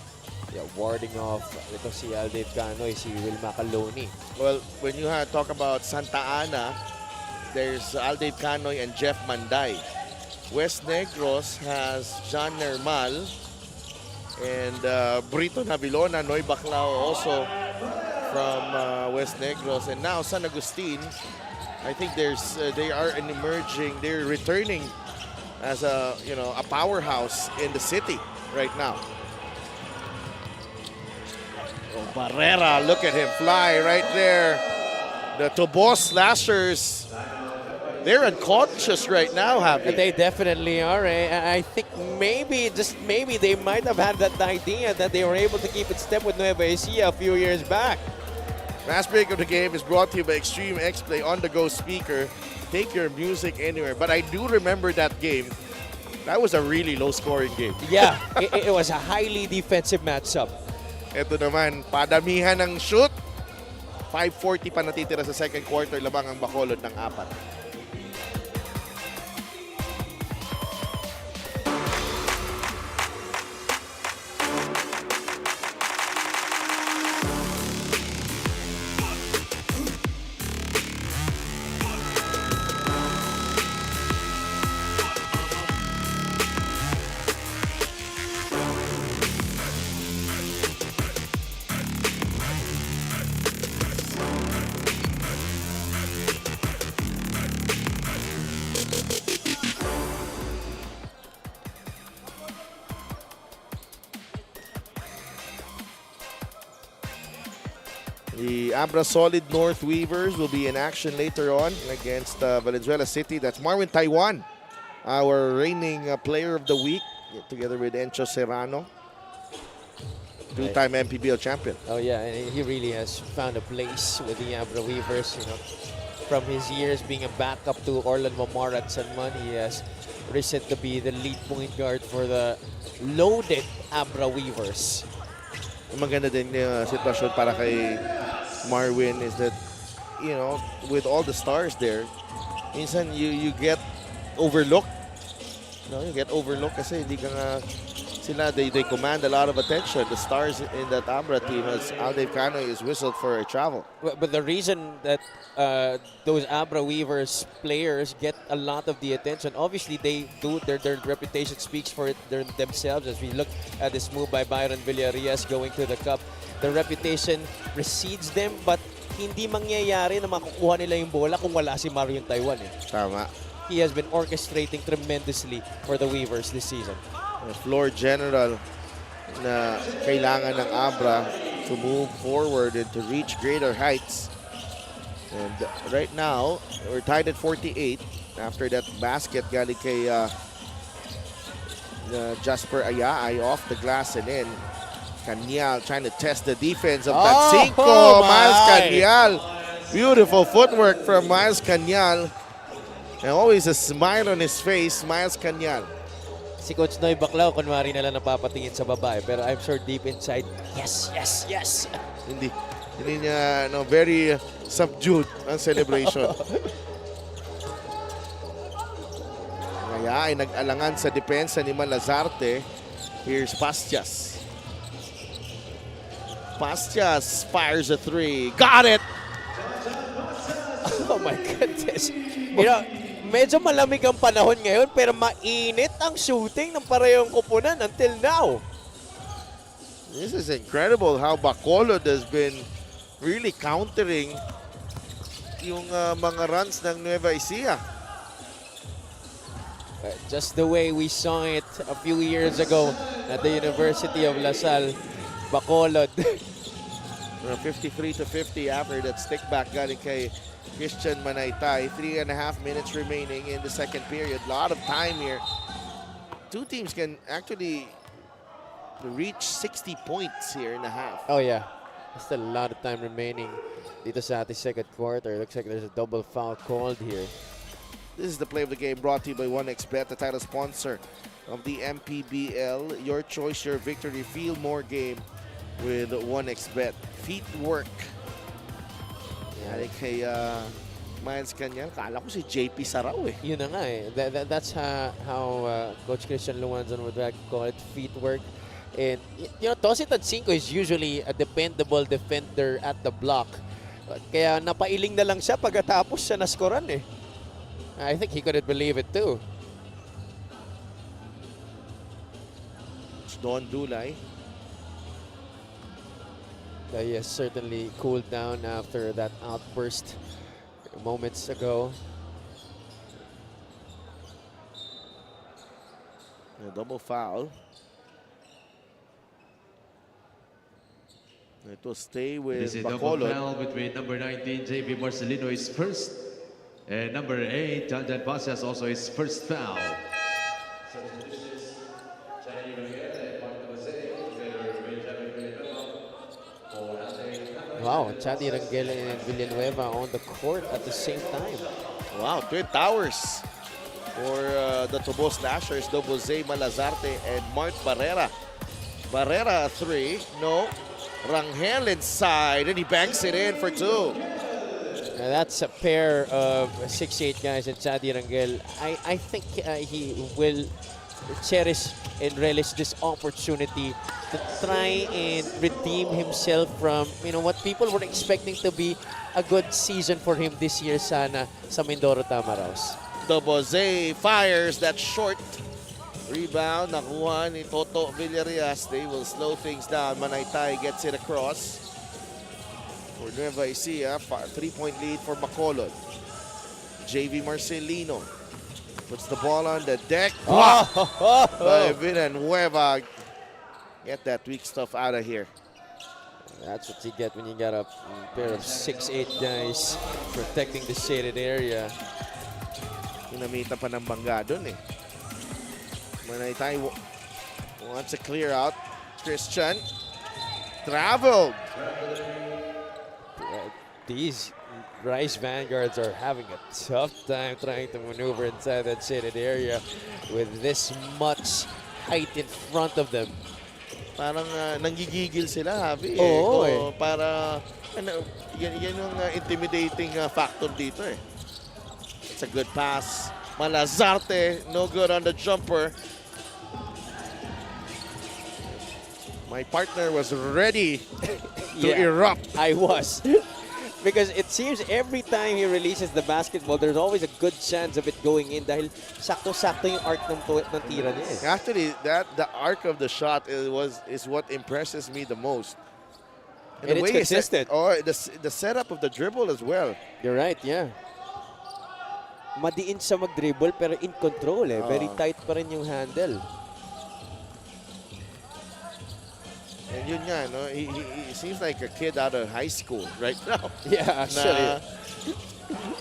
Yeah, warding off ito si Aldev Canoy, si Wilma Caloni. Well, when you talk about Santa Ana, there's Aldev Canoy and Jeff Manday. West Negros has John Nermal and Brito Nabilona, Noy Baclao also from West Negros. And now San Agustin, I think they are they're returning as a powerhouse in the city right now. Oh, Barrera, look at him fly right there. The Tobos Slashers, they're unconscious right now, Happy. They definitely are. I think just maybe, they might have had that idea that they were able to keep in step with Nueva Ecija a few years back. Last break of the game is brought to you by Extreme X-Play on-the-go speaker. Take your music anywhere. But I do remember that game. That was a really low-scoring game. Yeah, it was a highly defensive matchup. Ito naman, padamihan ng shoot. 5:40 pa natitira sa second quarter, lamang ang Bacolod ng 4. The Abra Solid North Weavers will be in action later on against Valenzuela City. That's Marwin Taiwan, our reigning player of the week, together with Encho Serrano, two-time MPBL champion. Oh yeah, and he really has found a place with the Abra Weavers. From his years being a backup to Orlan Mamar at Sanman, he has risen to be the lead point guard for the loaded Abra Weavers. Maganda din yung sitwasyon para kay Marwin is that, with all the stars there, minsan you get overlooked. You get overlooked kasi hindi ka nga sila, they command a lot of attention. The stars in that Abra team, as Aldev Canoy is whistled for a travel. But the reason that those Abra Weavers players get a lot of the attention, obviously they do, their reputation speaks for it themselves. As we look at this move by Byron Villarias going to the cup, the reputation precedes them, but hindi mangyayari na makukuha nila yung bola kung wala si Marion Taiwan. Tama. He has been orchestrating tremendously for the Weavers this season. Floor general na kailangan ng Abra to move forward and to reach greater heights. And right now, we're tied at 48 after that basket galing kay Jasper Ayaay off the glass and in. Kanyal trying to test the defense of that Cinco. Miles Kanyal. Beautiful footwork from Miles Kanyal. And always a smile on his face, Miles Kanyal. Si Coach Noy Baclao, kunwari na lang napapatingin sa babae. Pero I'm sure deep inside, yes, yes, yes. Hindi niya very subdued ang celebration. Kaya ay nag-alangan sa depensa ni Malazarte. Here's Pastias. Pastias fires a three. Got it! Oh my goodness. You know, medyo malamig ang panahon ngayon pero mainit ang shooting ng parehong kupunan until now. This is incredible how Bacolod has been really countering yung mga runs ng Nueva Ecija. Just the way we saw it a few years ago at the University of La Salle, Bacolod. 53-50 after that stick back galing kay Christian Manaytay. 3.5 minutes remaining in the second period. A lot of time here. Two teams can actually reach 60 points here in the half. Oh yeah, still a lot of time remaining dito sa ating second quarter. Looks like there's a double foul called here. This is the play of the game brought to you by 1xBet, the title sponsor of the MPBL. Your choice, your victory. Feel more game with 1xBet. Feet work. Yan kay Miles Kanyal. Kala ko si JP Sarao eh. Yun na nga eh. That's how Coach Christian Luanzon would like to call it, feet work. And you know, Tosita Cinco is usually a dependable defender at the block. Kaya napailing na lang siya pagkatapos siya naskoran eh. I think he couldn't believe it too. It's Don Dulay. He has certainly cooled down after that outburst moments ago. A double foul. It will stay with This is double Bacolod. foul between number 19, JV Marcelino is first. And number 8, Janjan Pasias also his first foul. Wow, Chadi Rangel and Villanueva on the court at the same time. Wow, Twin Towers for the Tobo Slashers, Doboze, Malazarte, and Mark Barrera. Barrera, 3. No. Rangel inside, and he banks it in for 2. That's a pair of 6'8 guys and Chadi Rangel. I think he will cherish and relish this opportunity to try and redeem himself from, you know, what people were expecting to be a good season for him this year sana sa Mindoro Tamaraws. Doboze fires that short. Rebound, nakuha ni Toto Villarias. They will slow things down. Manaytay gets it across. For Nueva Ecija, 3-point lead for Bacolod. JV Marcelino puts the ball on the deck. Blocked by Villanueva. Get that weak stuff out of here. That's what you get when you got a pair of 6'8 guys protecting the shaded area. Pinamitan pa ng bangga dun eh. Manaytay wants to clear out. Christian traveled. These Rice Vanguards are having a tough time trying to maneuver inside that shaded area with this much height in front of them. Parang nanggigigil sila, Javi. Oo, So, para, yan yung intimidating factor dito eh. It's a good pass. Malazarte, no good on the jumper. My partner was ready to erupt. I was. Because it seems every time he releases the basketball, there's always a good chance of it going in dahil sakto-sakto yung arc ng tira niya eh. Actually, the arc of the shot is what impresses me the most. And it's consistent. The setup of the dribble as well. You're right, yeah. Madiin siya mag-dribble pero in control eh. Very tight pa rin yung handle. And yun nga, no? He seems like a kid out of high school right now. Yeah, actually.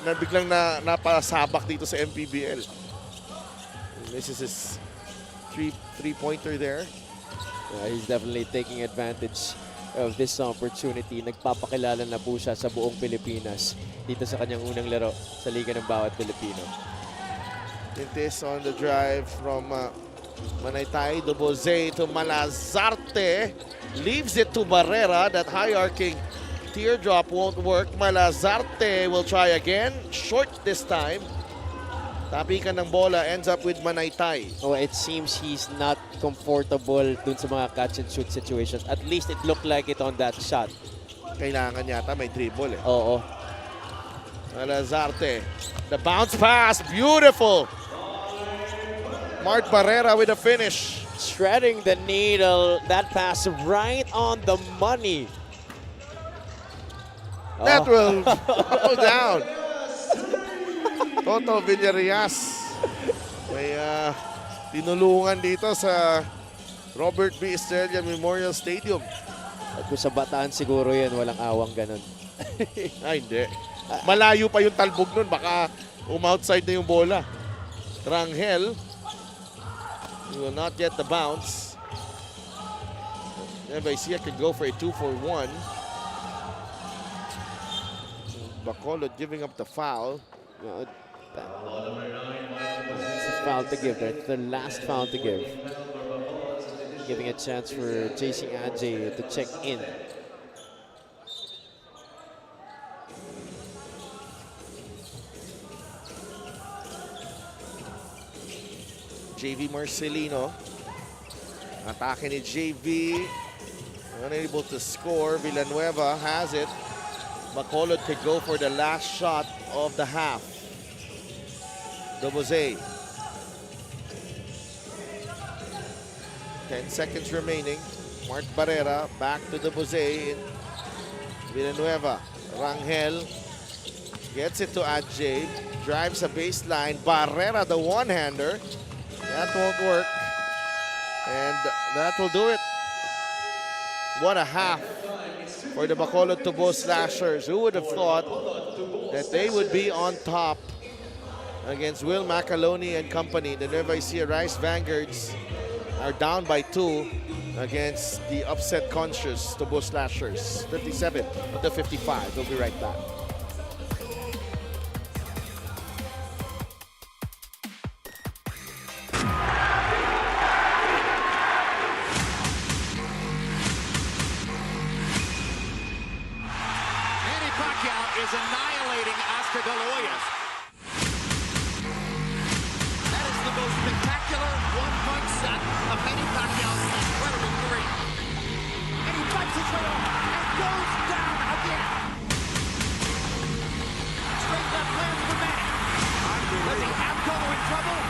Na biglang napasabak dito sa MPBL. This is his three-pointer there. He's definitely taking advantage of this opportunity. Nagpapakilala na po siya sa buong Pilipinas dito sa kanyang unang laro sa Liga ng Bawat Pilipino. Quintes on the drive from Manaytay, Duboze to Malazarte. Leaves it to Barrera. That high-arcing teardrop won't work. Malazarte will try again. Short this time. Tapikan ng bola, ends up with Manaytay. Oh, it seems he's not comfortable dun sa mga catch and shoot situations. At least it looked like it on that shot. Kailangan yata may dribble eh. Oo. Malazarte. The bounce pass, beautiful. Mart Barrera with a finish. Shredding the needle. That pass right on the money. That will go down. Toto Villarreas. May tinulungan dito sa Robert B. Estrella Memorial Stadium. At kung sa Bataan siguro yan, walang awang ganun. Ay, hindi. Malayo pa yung talbog nun. Baka outside na yung bola. Rangel. He will not get the bounce. Nueva Ecija can go for a 2-for-1. Bacolod giving up the foul. It's a foul to give. That's the last foul to give. Giving a chance for JC Ajay to check in. JV Marcelino. Atake ni JV. Unable to score. Villanueva has it. Bacolod could go for the last shot of the half. Duboze. 10 seconds remaining. Mart Barrera back to Duboze. Villanueva. Rangel gets it to Ajay. Drives a baseline. Barrera, the one-hander. That won't work. And that will do it. What a half for the Bacolod Tubo Slashers. Who would have thought that they would be on top against Will Macaloni and company? The Nueva Ecija Rice Vanguards are down by 2 against the upset-conscious Tubo Slashers. 57-55. We'll be right back. Is annihilating Oscar De La Hoya's. That is the most spectacular one-punch set of Manny Pacquiao's incredible career. And he fights his way up and goes down again. Straight left lands for Manny. Does he have Cotto in trouble?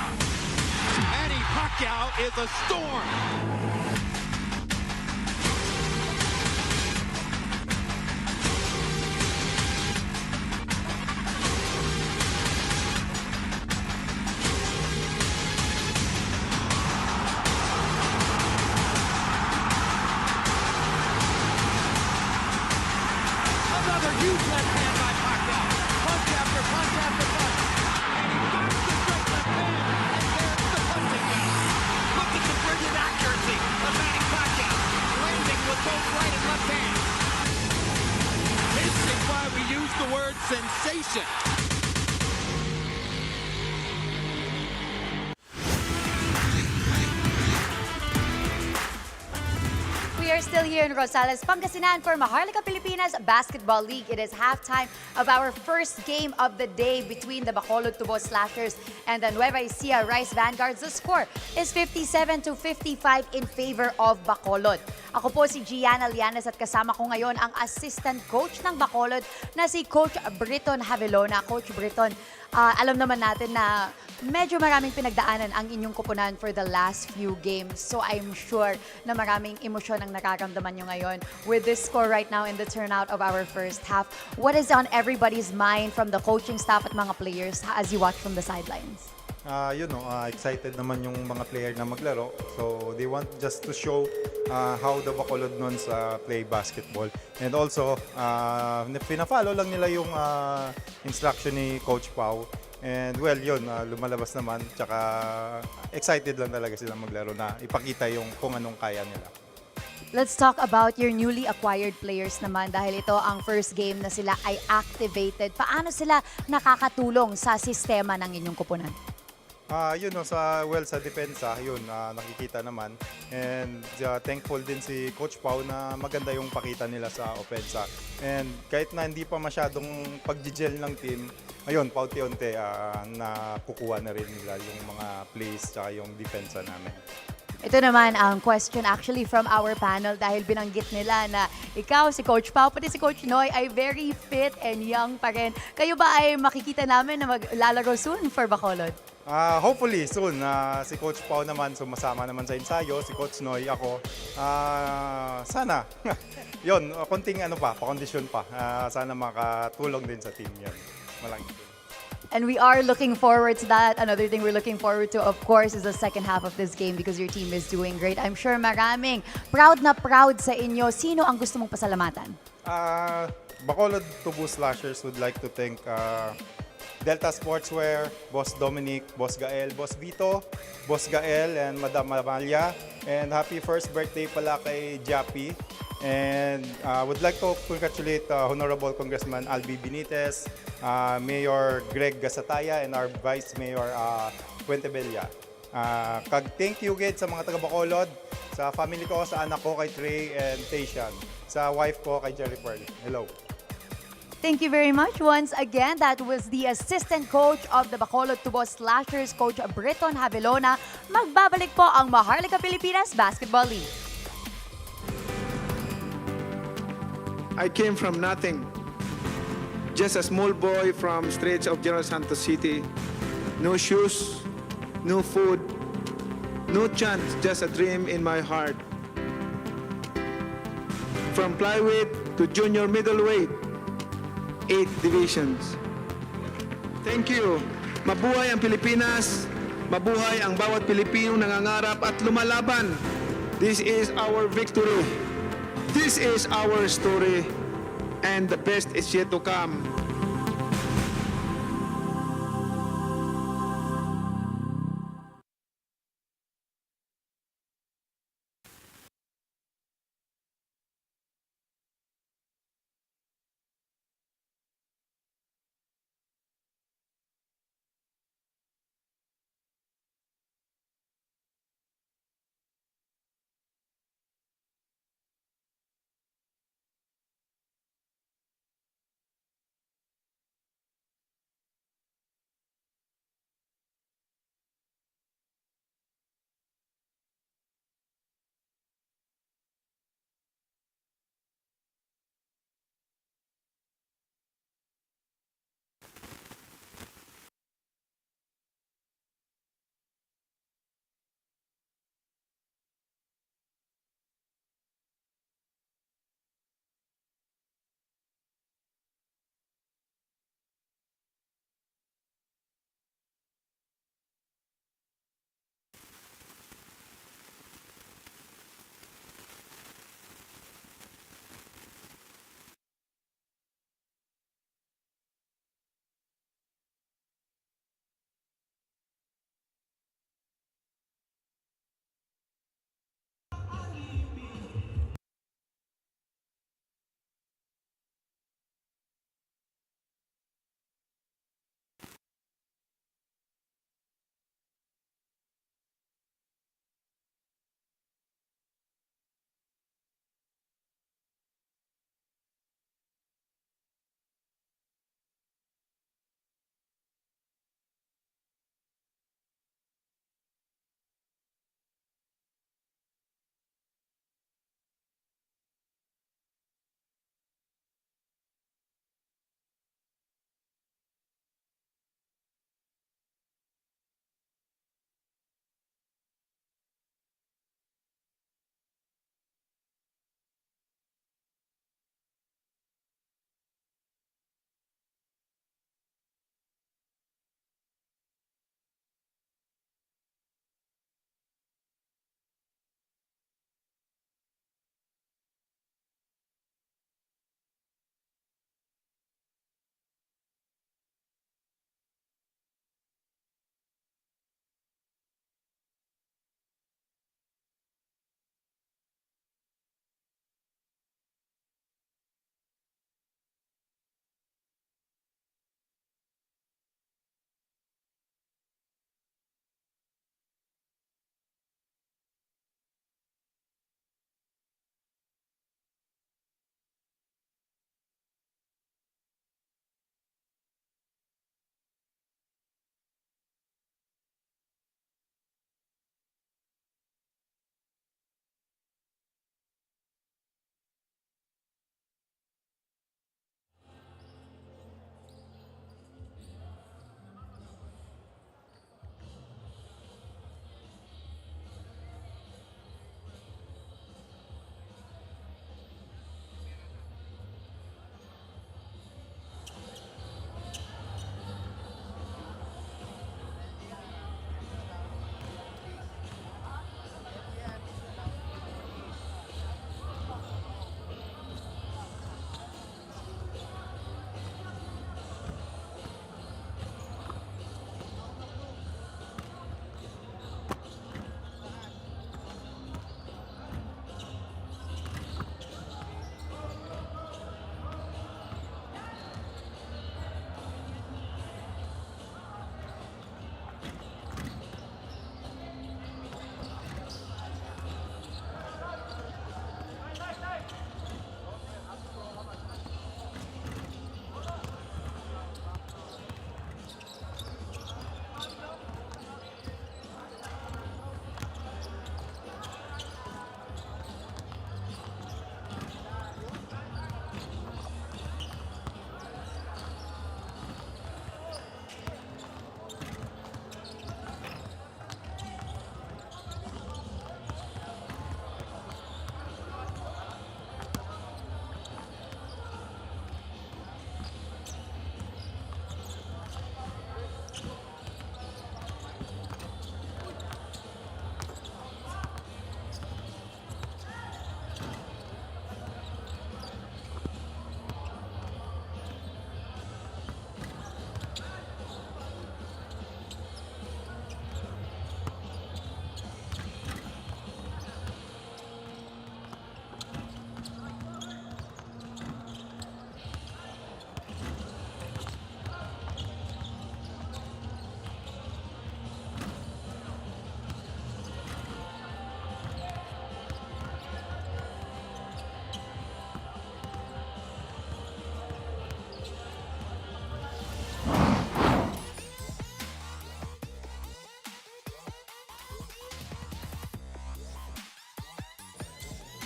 Manny Pacquiao is a storm. Huge left hand by Pacquiao. Punch after punch after punch. And he backs the straight left hand. And there's the punching down. Look at the brilliant accuracy of Manny Pacquiao. Landing with both right and left hands. This is why we use the word sensation. We are still here in Rosales, Pangasinan for Maharlika Pilipinas Basketball League. It is halftime of our first game of the day between the Bacolod Tubo Slashers and the Nueva Ecija Rice Vanguards. The score is 57-55 in favor of Bacolod. Ako po si Gianna Lianes at kasama ko ngayon ang assistant coach ng Bacolod na si Coach Briton Havilona. Coach Briton, alam naman natin na medyo maraming pinagdaanan ang inyong kupunan for the last few games. So I'm sure na maraming emosyon ang nararamdaman nyo ngayon with this score right now in the turnout of our first half. What is on everybody's mind from the coaching staff at mga players as you watch from the sidelines? Excited naman yung mga player na maglaro. So they want just to show how the Bacolod nuns play basketball. And also, pina-follow lang nila yung instruction ni Coach Pau. And well, lumalabas naman. Tsaka excited lang talaga sila maglaro na ipakita yung kung anong kaya nila. Let's talk about your newly acquired players naman dahil ito ang first game na sila ay activated. Paano sila nakakatulong sa sistema ng inyong kupunan? Sa depensa, nakikita naman. And thankful din si Coach Pau na maganda yung pakita nila sa opensa. And kahit na hindi pa masyadong pag-gel ng team, paunti-unti na kukuha na rin nila yung mga plays tsaka yung depensa namin. Ito naman ang question actually from our panel dahil binanggit nila na ikaw, si Coach Pau, pati si Coach Noy ay very fit and young pa rin. Kayo ba ay makikita namin na maglalaro soon for Bacolod? Hopefully soon. Si Coach Pau naman sumasama naman sa ensayo, si Coach Noy, ako. Sana. Konting pa-kondisyon pa. Sana makatulong din sa team yan. Malaking. And we are looking forward to that. Another thing we're looking forward to, of course, is the second half of this game because your team is doing great. I'm sure maraming proud na proud sa inyo. Sino ang gusto mong pasalamatan? Bacolod Tubu Slashers would like to thank Delta Sportswear, Boss Dominic, Boss Gael, Boss Vito, Boss Gael, and Madam Amalia. And happy first birthday pala kay Jappy. And would like to congratulate Honorable Congressman Albi Benitez, Mayor Greg Gasataya, and our Vice Mayor Puentebella. Thank you again sa mga taga Bacolod, sa family ko, sa anak ko kay Trey and Tayshan, sa wife ko kay Jerry Pearl. Hello. Thank you very much. Once again, that was the assistant coach of the Bacolod Tubo Slashers, Coach Britton Havilona. Magbabalik po ang Maharlika Pilipinas Basketball League. I came from nothing. Just a small boy from streets of General Santos City. No shoes, no food, no chance, just a dream in my heart. From flyweight to junior middleweight, 8 divisions. Thank you. Mabuhay ang Pilipinas. Mabuhay ang bawat Pilipino nangangarap at lumalaban. This is our victory. This is our story, and the best is yet to come.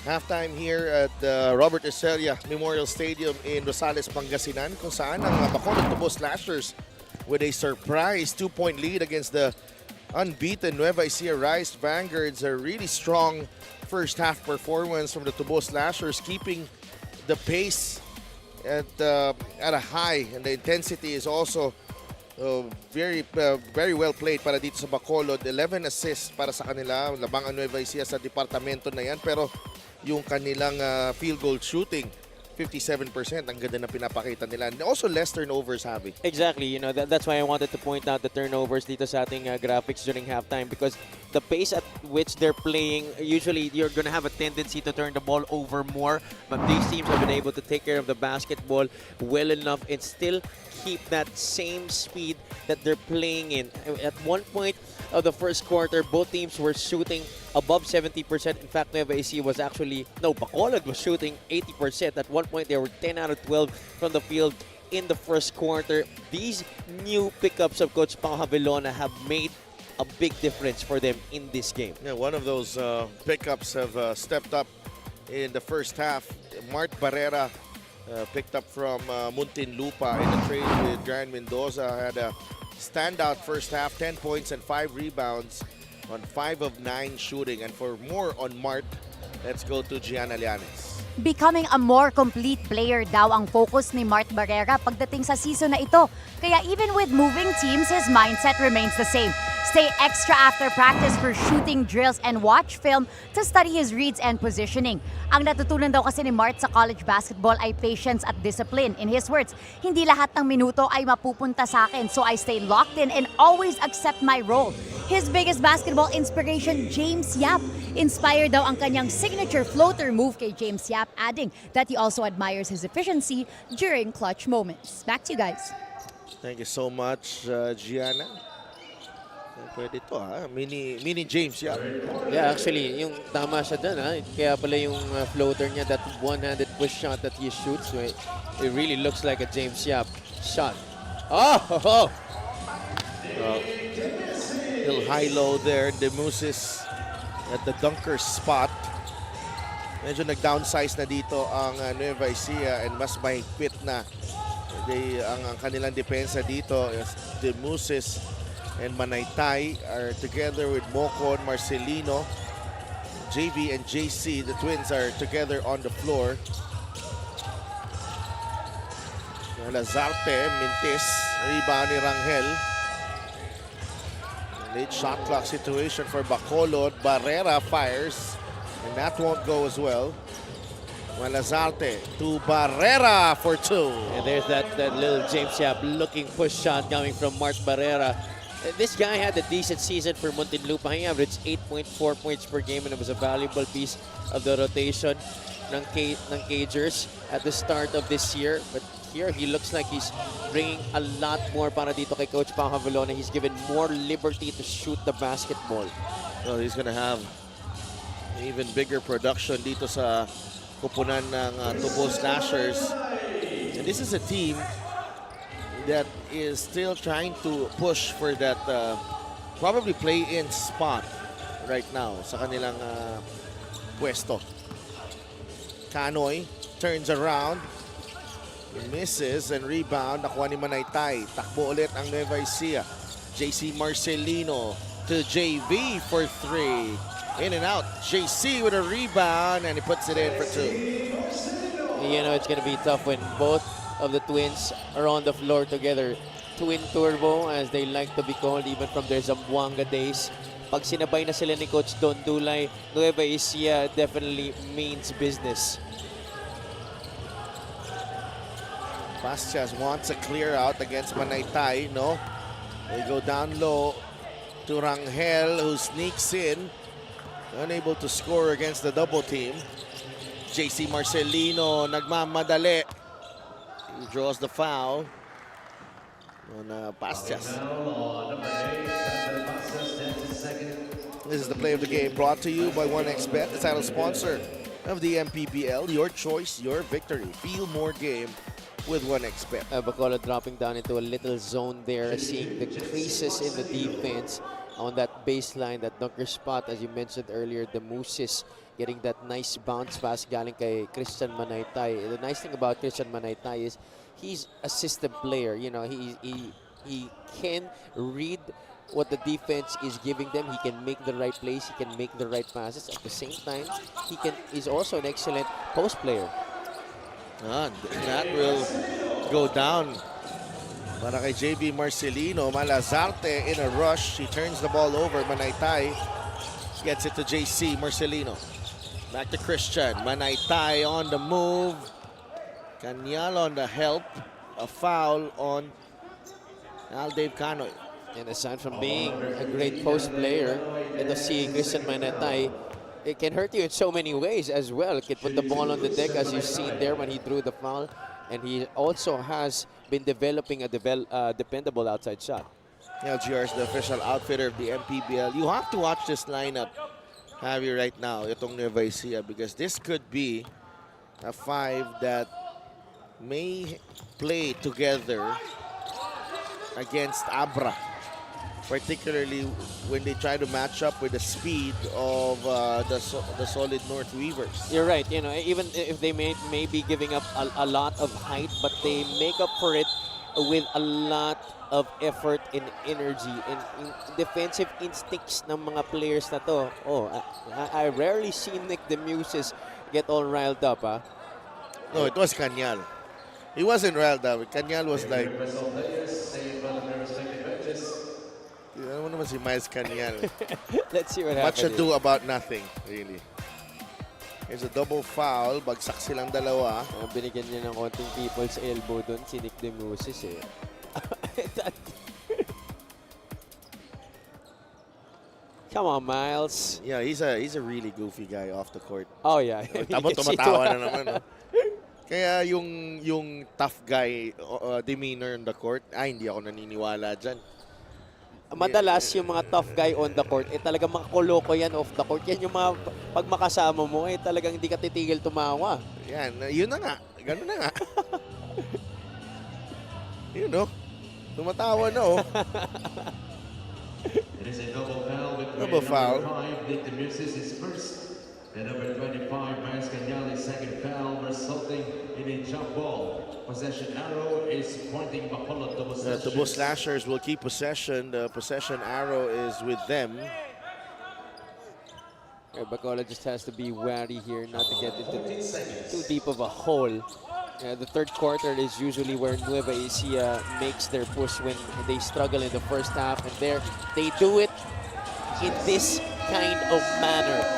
Halftime here at the Robert Estrella Memorial Stadium in Rosales, Pangasinan, kung saan ang Bacolod Tubo Slashers with a surprise 2-point lead against the unbeaten Nueva Ecija Rice Vanguards. A really strong first half performance from the Tubo Slashers, keeping the pace at a high, and the intensity is also very well played para dito sa Bacolod. 11 assists para sa kanila, labang ang Nueva Ecija sa departamento na yan, pero yung kanilang field goal shooting 57%, ang ganda na pinapakita nila. And also less turnovers, Javi. Exactly, you know, that's why I wanted to point out the turnovers dito sa ating graphics during halftime, because the pace at which they're playing, usually you're gonna have a tendency to turn the ball over more, but these teams have been able to take care of the basketball well enough and still keep that same speed that they're playing in. At one point of the first quarter, both teams were shooting above 70%. In fact, Nueva Ecija was Bacolod was shooting 80%. At one point, they were 10 out of 12 from the field in the first quarter. These new pickups of Coach Pao Javelona have made a big difference for them in this game. Yeah, one of those pickups have stepped up in the first half. Mart Barrera picked up from Muntinlupa in a trade with Gran Mendoza. Had a standout first half, 10 points and 5 rebounds on 5 of 9 shooting. And for more on Mart, let's go to Gianna Llanes. Becoming a more complete player daw ang focus ni Mart Barrera pagdating sa season na ito. Kaya even with moving teams, his mindset remains the same. Stay extra after practice for shooting drills and watch film to study his reads and positioning. Ang natutunan daw kasi ni Mart sa college basketball ay patience at discipline. In his words, hindi lahat ng minuto ay mapupunta sa akin, so I stay locked in and always accept my role. His biggest basketball inspiration, James Yap. Inspired daw ang kanyang signature floater move kay James Yap, adding that he also admires his efficiency during clutch moments. Back to you guys. Thank you so much, Gianna. Pwede to, ha? Mini James, yeah. Yeah, actually, yung tama siya dun, ha? Kaya pala yung floater niya, that one-handed push shot that he shoots, it really looks like a James Yap shot. Oh! Little high-low there. Demusis at the dunker spot. Medyo nag-downsize na dito ang Nueva Ecija and mas mahigpit na ang kanilang depensa dito. Demusis and Manaytay are together with Mocon, Marcelino, JV and JC. The twins are together on the floor. Lazarte, Mintis, rebound ni Rangel. Late shot clock situation for Bacolod. Barrera fires, and that won't go as well. Lazarte to Barrera for 2. And there's that little James Yap looking push shot coming from Mart Barrera. This guy had a decent season for Muntinlupa. He averaged 8.4 points per game, and it was a valuable piece of the rotation ng Cagers at the start of this year. But here, he looks like he's bringing a lot more para dito kay Coach Pao Javelona. He's given more liberty to shoot the basketball. Well, he's gonna have an even bigger production dito sa kupunan ng Tubo Slashers. And this is a team that is still trying to push for that probably play-in spot right now sa kanilang pwesto. Canoy turns around, misses, and rebound. Nakuha ni Manaytay. Takbo ulit ang Nueva Ecija. JC Marcelino to JV for 3. In and out. JC with a rebound, and he puts it in for 2. You know, it's going to be tough when both of the twins are on the floor together. Twin turbo, as they like to be called, even from their Zamboanga days. Pag sinabay na sila ni Coach Don Dulay, Nueva Ecija definitely means business. Pastias wants a clear out against Manaytay, no? They go down low to Rangel, who sneaks in. Unable to score against the double team. JC Marcelino nagmamadali. He draws the foul on Pastias. This is the play of the game, brought to you by 1xBet, the title sponsor of the MPBL. Your choice, your victory. Feel more game with 1xBet. Bacolod dropping down into a little zone there, seeing the creases in the defense. on that baseline, that dunker spot, as you mentioned earlier, the Mooses getting that nice bounce pass galing kay Christian Manaytay. The nice thing about Christian Manaytay is he's a system player. You know, he can read what the defense is giving them. He can make the right plays. He can make the right passes. At the same time, he's also an excellent post player. That will go down. Para kay JB Marcelino, Malazarte in a rush. He turns the ball over. Manaytay gets it to JC Marcelino. Back to Christian. Manaytay on the move. Canyal on the help. A foul on Aldave Canoy. And aside from being a great post player, ito si Christian Manaytay, it can hurt you in so many ways as well. It can put the ball on the deck, as you've seen there when he drew the foul. And he also has been developing a dependable outside shot. LGR is the official outfitter of the MPBL. You have to watch this lineup, Javi, right now, itong Nueva Ecija, because this could be a five that may play together against Abra, particularly when they try to match up with the speed of the solid North Weavers. You're right. You know, even if they may be giving up a lot of height, but they make up for it with a lot of effort and energy and defensive instincts ng mga players na to. Oh, I rarely see Nick the Muses get all riled up. No, it was Canyal. He wasn't riled up. Canyal was like, ano naman si Miles Canyal. Let's see what Much happens. ado about nothing, really. Here's a double foul. Bagsak silang dalawa. Binigyan niya ng konting people's elbow doon si Nick de Muses eh. Come on, Miles. Yeah, he's a really goofy guy off the court. Oh yeah. Tamo tumatawa na naman. No? Kaya yung tough guy demeanor on the court, hindi ako naniniwala dyan. Madalas yung mga tough guy on the court, talagang mga koloko yan off the court. Yan yung mga pag makasama mo, talagang hindi ka titigil tumawa. Yan, yun na nga. Ganun na nga. Yun, no? Tumatawa na, oh. It is a double foul with Double foul. number 5, Nick Demusis is first. And number 25, Miles Canyales, second foul, resulting in a jump ball. Possession arrow is pointing Bacolod to The Tubos Slashers will keep possession. The possession arrow is with them. Bacolod just has to be wary here not to get into too deep of a hole. The third quarter is usually where Nueva Ecija makes their push when they struggle in the first half. And there, they do it in this kind of manner.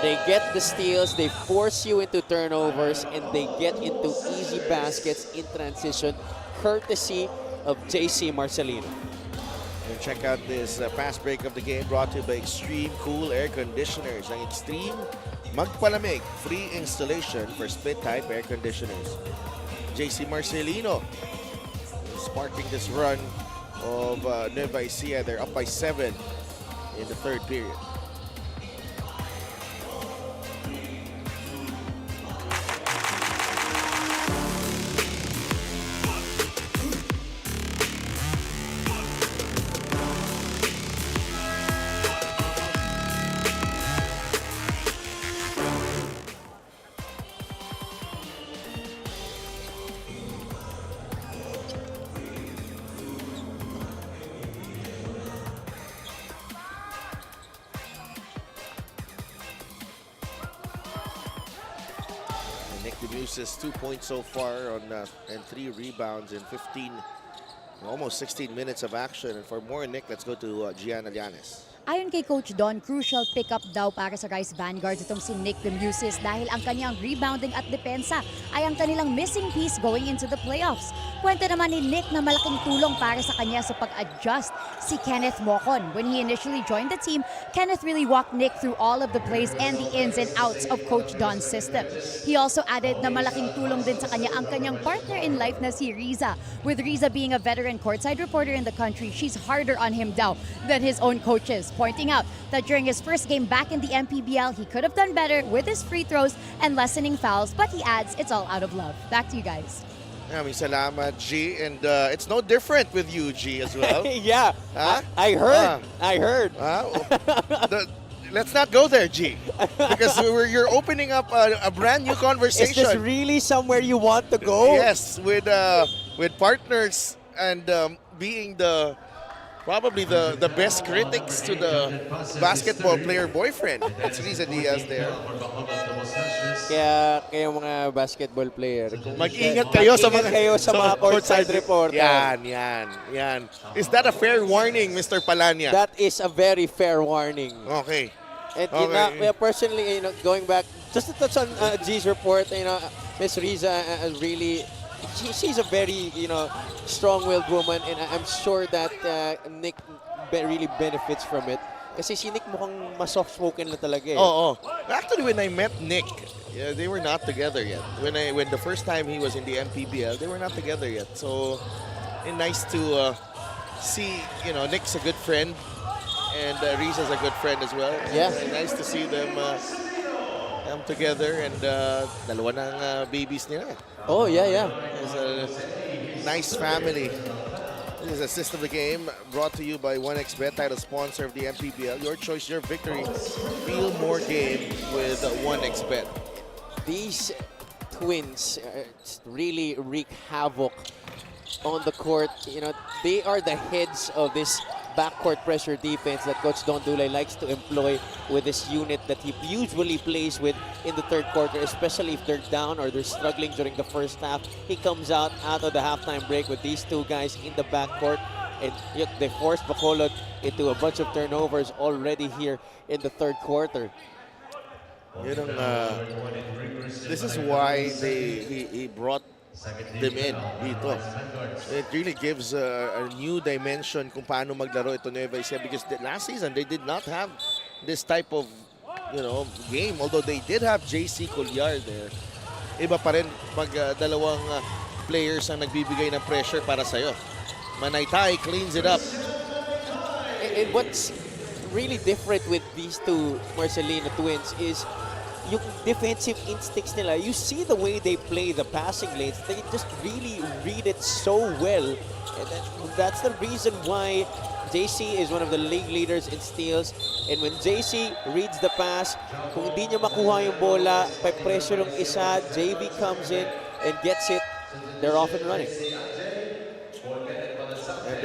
They get the steals, they force you into turnovers, and they get into easy baskets in transition, courtesy of JC Marcelino. And check out this fast break of the game brought to you by Extreme Cool Air Conditioners. Ang Extreme Magpalamig, free installation for split-type air conditioners. JC Marcelino sparking this run of Nueva Ecija. They're up by 7 in the third period. Nick DeMusis 2 points so far on and 3 rebounds in 15, almost 16 minutes of action. And for more Nick, let's go to Gianna Llanes. Ayon kay Coach Don, crucial pick-up daw para sa Rice Vanguards itong si Nick Demusis dahil ang kanyang rebounding at depensa ay ang kanilang missing piece going into the playoffs. Kwento naman ni Nick na malaking tulong para sa kanya sa pag-adjust si Kenneth Mocon. When he initially joined the team, Kenneth really walked Nick through all of the plays and the ins and outs of Coach Don's system. He also added na malaking tulong din sa kanya ang kanyang partner in life na si Riza. With Riza being a veteran courtside reporter in the country, she's harder on him daw than his own coaches, pointing out that during his first game back in the MPBL, he could have done better with his free throws and lessening fouls, but he adds it's all out of love. Back to you guys. Maraming salamat, G. And it's no different with you, G, as well. Yeah, Huh? I heard. Ah. I heard. Let's not go there, G. Because you're opening up a brand new Is conversation. this really somewhere you want to go? Yes, with partners and being probably the best critics to the basketball player boyfriend. That's Riza Diaz there. Kaya mga basketball player, Mag-ingat kayo sa mag-ingat kayo sa mga courtside reporter. Yan. Is that a fair warning, Mr. Palanya? That is a very fair warning. Okay. And Okay. personally, going back, just to touch on G's report, Miss Riza really, she's a very, strong-willed woman, and I'm sure that Nick really benefits from it. Kasi si Nick mukhang mas-soft-spoken na talaga eh. Oh. Actually, when I met Nick, they were not together yet. When the first time he was in the MPBL, they were not together yet. So, nice to see, Nick's a good friend, and Riza's a good friend as well. Yeah. And nice to see them come together, and dalawa ng babies nila. Oh, yeah. It's a nice family. This is Assist of the Game, brought to you by 1xBet, title sponsor of the MPBL. Your choice, your victory. Feel more game with 1xBet. These twins really wreak havoc on the court. They are the heads of this backcourt pressure defense that Coach Don Dulay likes to employ with this unit that he usually plays with in the third quarter, especially if they're down or they're struggling during the first half. He comes out of the halftime break with these two guys in the backcourt, and they forced Bacolod into a bunch of turnovers already here in the third quarter. This is why he brought them in dito. It really gives a new dimension kung paano maglaro ito Nueva Ecija, because last season they did not have this type of game, although they did have JC Colliar there. Iba pa rin pag dalawang players ang nagbibigay ng pressure para sa'yo. Manaytay cleans it up. And what's really different with these two Marcelino twins is yung defensive instincts nila. You see the way they play the passing lanes. They just really read it so well. And that's the reason why JC is one of the league leaders in steals. And when JC reads the pass, kung hindi niya makuha yung bola, pa-pressure yung isa, JV comes in and gets it. They're off and running. And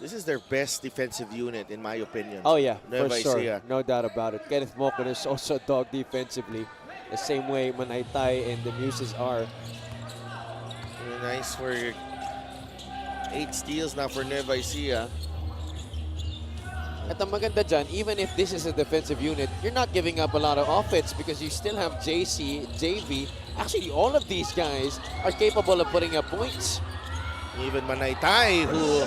this is their best defensive unit, in my opinion. Oh yeah, Nueva for sure. Ecija. No doubt about it. Kenneth Mocon is also a dog defensively. The same way Manaytay and the Muses are. Nice for 8 steals now for Nueva Ecija. At ang maganda dyan, even if this is a defensive unit, you're not giving up a lot of offense because you still have JC, JV. Actually, all of these guys are capable of putting up points. Even Manaytay, who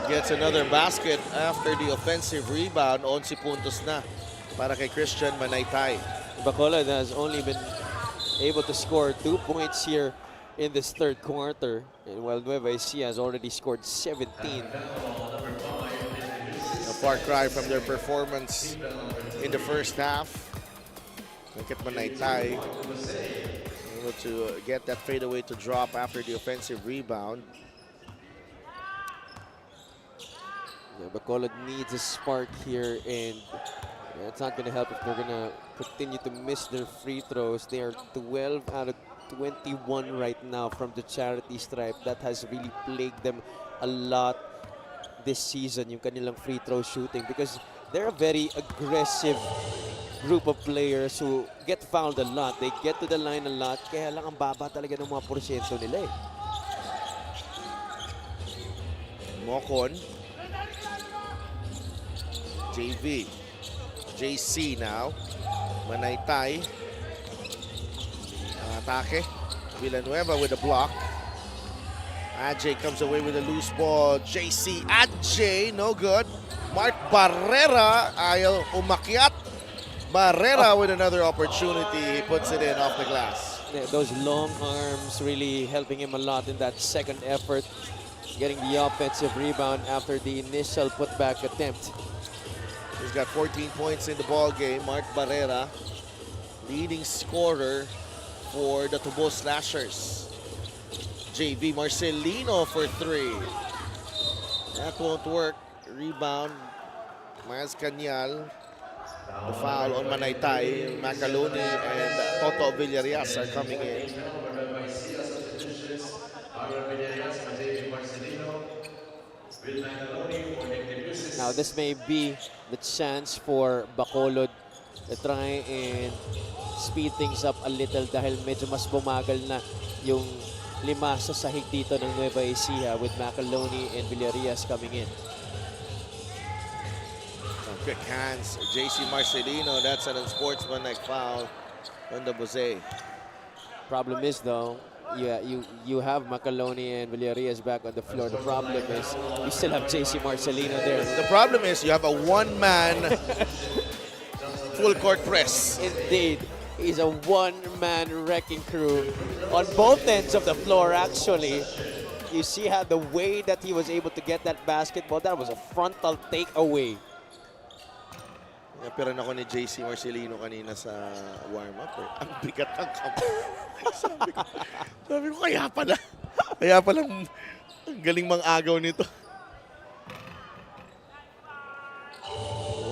gets another basket after the offensive rebound. 11 puntos na para kay Christian Manaytay. Bacolod has only been able to score 2 points here in this third quarter, and while Nueva Ecija has already scored 17. A far cry from their performance in the first half. Look at Manaytay able to get that fadeaway to drop after the offensive rebound. Yeah, Bacolod needs a spark here, and it's not going to help if they're going to continue to miss their free throws. They are 12 out of 21 right now from the charity stripe. That has really plagued them a lot this season, yung kanilang free throw shooting, because they're a very aggressive group of players who get fouled a lot. They get to the line a lot, kaya lang ang baba talaga ng mga porsyento nila eh. Mocon. JV. JC now. Manaytay. Atake. Villanueva with a block. Ajay comes away with a loose ball. JC. Ajay, no good. Mark Barrera ayaw umakyat. Barrera with another opportunity. He puts it in off the glass. Yeah, those long arms really helping him a lot in that second effort, getting the offensive rebound after the initial putback attempt. He's got 14 points in the ball game. Mark Barrera, leading scorer for the Tubo Slashers. JV Marcelino for 3. That won't work. Rebound. Miles Canyal. The foul on Manaytay. Macaloni and Toto Villarias are coming in. Now this may be the chance for Bacolod to try and speed things up a little dahil medyo mas bumagal na yung 5 sa sahig dito ng Nueva Ecija with Macaloni and Villarias coming in. Quick hands. JC Marcelino. That's an unsportsmanlike foul on the Bose. Problem is though, you have Macaloni and Villarias back on the floor. The problem is you still have JC Marcelino there. The problem is you have a one-man full court press. Indeed, he's a one-man wrecking crew on both ends of the floor actually. You see how the way that he was able to get that basketball, that was a frontal takeaway. Napiran ako ni JC Marcelino kanina sa warm-up. Ang bigat ng kamay. sabi ko, kaya pala. Kaya pala ang galing mang-agaw nito.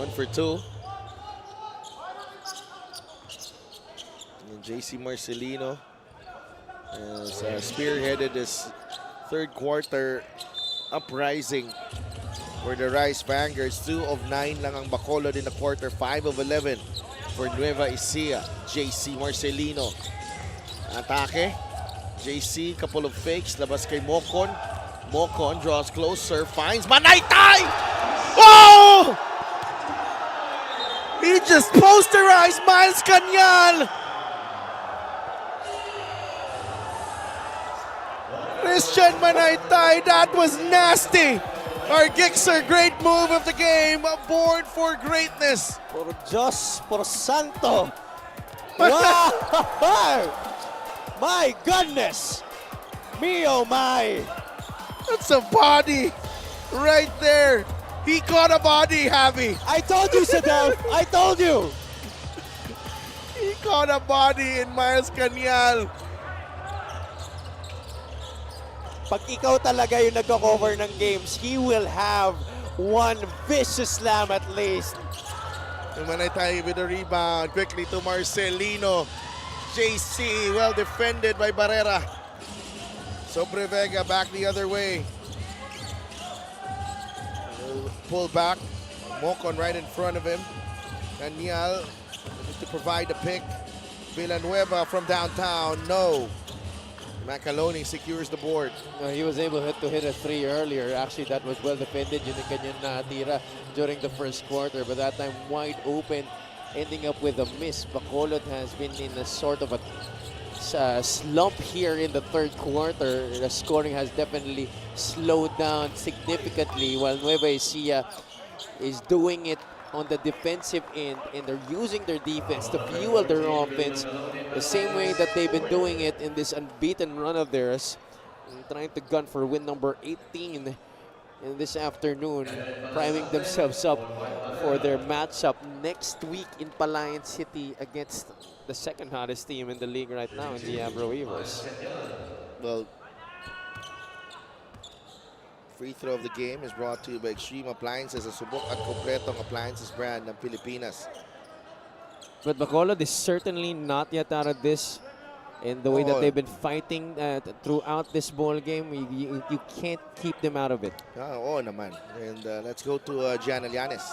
1 for 2. And JC Marcelino has spearheaded this third quarter uprising for the Rice Vanguards. 2 of 9 lang ang Bacolod in the quarter. 5 of 11 for Nueva Ecija. JC Marcelino. Atake. JC, couple of fakes. Labas kay Mocon. Mocon draws closer. Finds Manaytay! Oh! He just posterized Miles Canyal! Christian Manaytay, that was nasty! Our Gixer, great move of the game, aboard for greatness. Por Diyos, por Santo. Wow! My goodness! Me oh my! That's a body right there. He caught a body, Javi. I told you, Sadal! I told you! He caught a body in Miles Canyal. Pag ikaw talaga yung nagko-cover ng games, he will have one vicious slam at least. Manaytay with the rebound. Quickly to Marcelino. JC, well defended by Barrera. Sobre Vega back the other way. Pull back. Mocon right in front of him. Daniel to provide the pick. Villanueva from downtown. No. Macaloni secures the board. He was able to hit a 3 earlier. Actually, that was well defended. Yun yung kanyang natira during the first quarter. But that time, wide open, ending up with a miss. Bacolod has been in a sort of a slump here in the third quarter. The scoring has definitely slowed down significantly while Nueva Ecija is doing it on the defensive end, and they're using their defense to fuel their offense the same way that they've been doing it in this unbeaten run of theirs, and trying to gun for win number 18 in this afternoon, priming themselves up for their matchup next week in Palayan City against the second hottest team in the league right now in the Abro Weavers. Well, free throw of the game is brought to you by Extreme Appliances, a subok at kompletong appliances brand ng Pilipinas. But Bacolod is certainly not yet out of this. In the way that they've been fighting throughout this ball game, you can't keep them out of it. Oo naman. And let's go to Gian Alianes.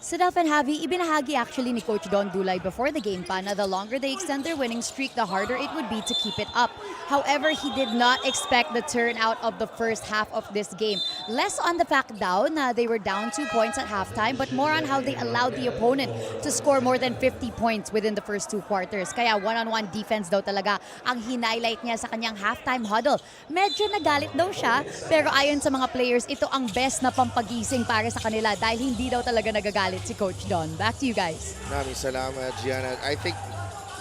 Sadaf and Javi, ibinahagi actually ni Coach Don Dulay before the game pa na the longer they extend their winning streak, the harder it would be to keep it up. However, he did not expect the turnout of the first half of this game. Less on the fact daw na they were down 2 points at halftime, but more on how they allowed the opponent to score more than 50 points within the first 2 quarters. Kaya one-on-one defense daw talaga ang hinighlight niya sa kanyang halftime huddle. Medyo nagalit daw siya, pero ayon sa mga players, ito ang best na pampagising para sa kanila dahil hindi daw talaga nagagalit si Coach Don. Back to you guys. Maraming salamat, Gianna. I think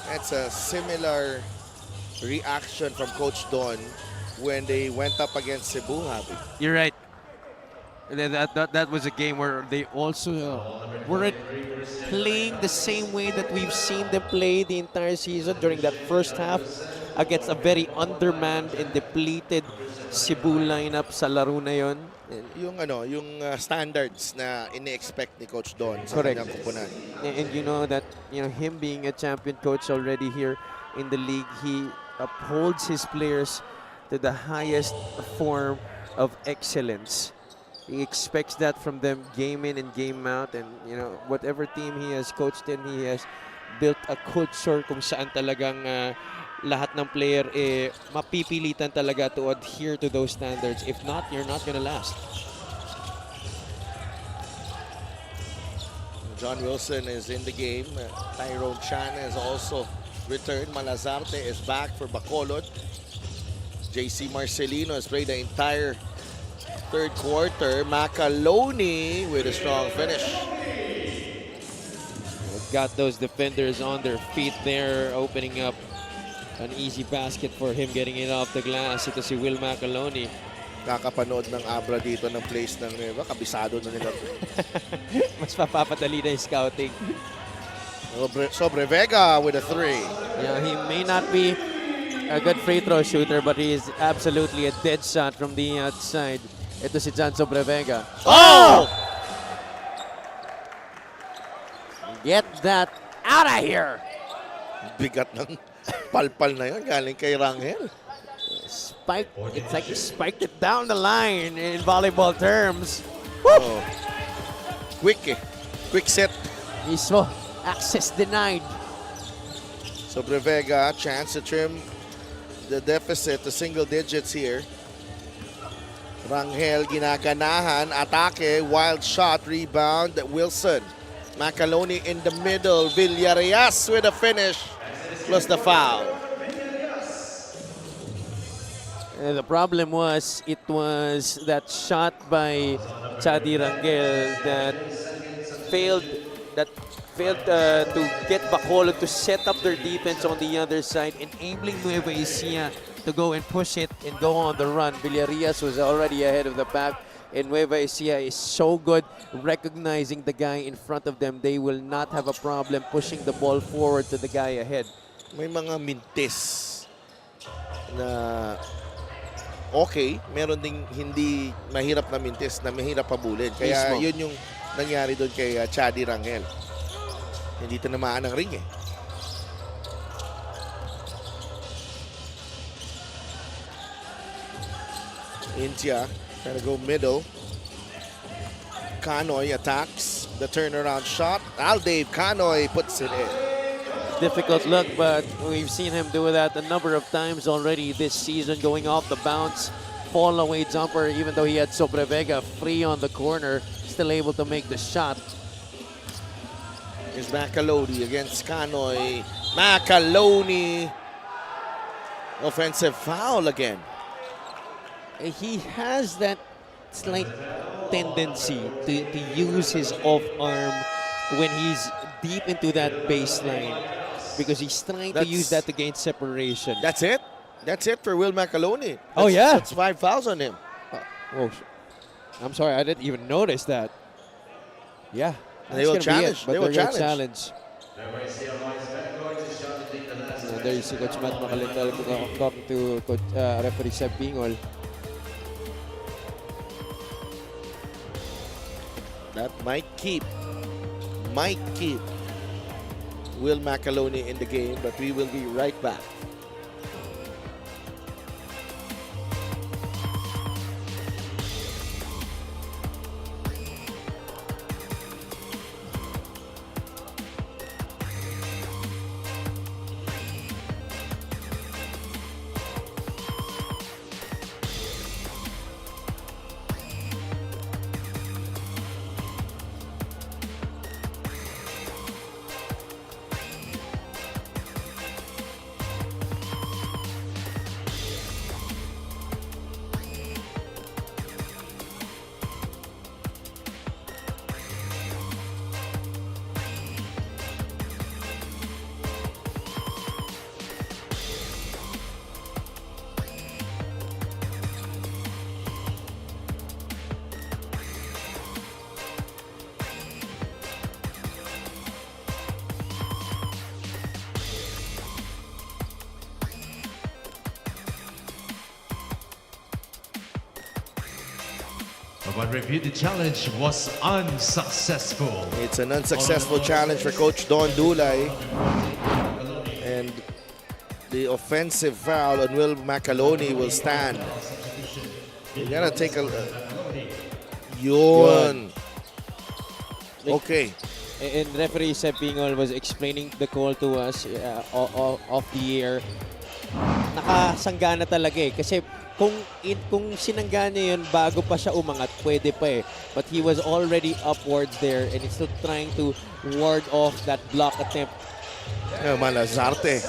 that's a similar reaction from Coach Don when they went up against Cebu, Javi. You're right. That was a game where they also weren't playing the same way that we've seen them play the entire season during that first half against a very undermanned and depleted Cebu lineup sa laro na yon. Yung standards na ini-expect ni Coach Don sa Correct. kanyang kupunan. And you know that, him being a champion coach already here in the league, he upholds his players to the highest form of excellence. He expects that from them game in and game out, and whatever team he has coached in, he has built a culture kung saan talagang lahat ng player mapipilitan talaga to adhere to those standards. If not, you're not gonna last. John Wilson is in the game. Tyrone Chan has also returned. Malazarte is back for Bacolod. JC Marcelino has played the entire third quarter. Macaloni with a strong finish. Got those defenders on their feet there, opening up an easy basket for him getting it off the glass. Ito si Will Macaloni. Kakapanood ng Abra dito ng place ng Nueva. Kabisado na nila. Mas papapadali na yung scouting. Sobre Vega with a three. Yeah, he may not be a good free throw shooter, but he is absolutely a dead shot from the outside. Ito si John Sobrevega. Oh! Get that out of here! Bigat ng palpal na yun. Galing kay Rangel. It's like he spiked it down the line in volleyball terms. Oh. Quick eh. Quick set. Mismo, access denied. Sobre Vega, chance to trim the deficit to single digits here. Rangel ginaganahan, atake, wild shot, rebound, Wilson. Macaloni in the middle, Villarreal with a finish, plus the foul. The problem was, it was that shot by Chadi Rangel that failed to get Bacolod to set up their defense on the other side, enabling Nueva Ecija to go and push it and go on the run. Villarreal was already ahead of the pack, and Nueva Ecija is so good recognizing the guy in front of them. They will not have a problem pushing the ball forward to the guy ahead. May mga mintis na okay, meron ding hindi mahirap na mintis na mahirap pabulin. Kaya Mismo. yun yung nangyari doon kay Chadi Rangel. Hindi tinamaan ng ring eh. Intia trying to go middle. Canoy attacks the turnaround shot. Aldave Canoy puts it in. Difficult look, but we've seen him do that a number of times already this season, going off the bounce, fall away jumper, even though he had Sobrevega free on the corner, still able to make the shot. Is Macaloni against Canoy. Macaloni. Offensive foul again. He has that slight tendency to use his off arm when he's deep into that baseline, because he's trying to use that to gain separation. That's it? That's it for Will Macaloni. Oh, yeah. That's 5 fouls on him. Oh, I'm sorry, I didn't even notice that. Yeah. They will that's gonna be challenge. it, but They will they're gonna challenge. And there you see Coach Matt Macalindal talking to Coach, referee Seb Bingol. That might keep Will Macaloni in the game, but we will be right back. Upon review, the challenge was unsuccessful. It's an unsuccessful challenge for Coach Don Dulay. And the offensive foul on Will Macaloni will stand. You gotta take a... Yun. Okay. And referee Seb Pingol was explaining the call to us off the air. Nakasangga na talaga eh. Kasi kung sinangga niya yun bago pa siya umangat, pwede pa eh. But he was already upwards there and he's still trying to ward off that block attempt. Malazarte.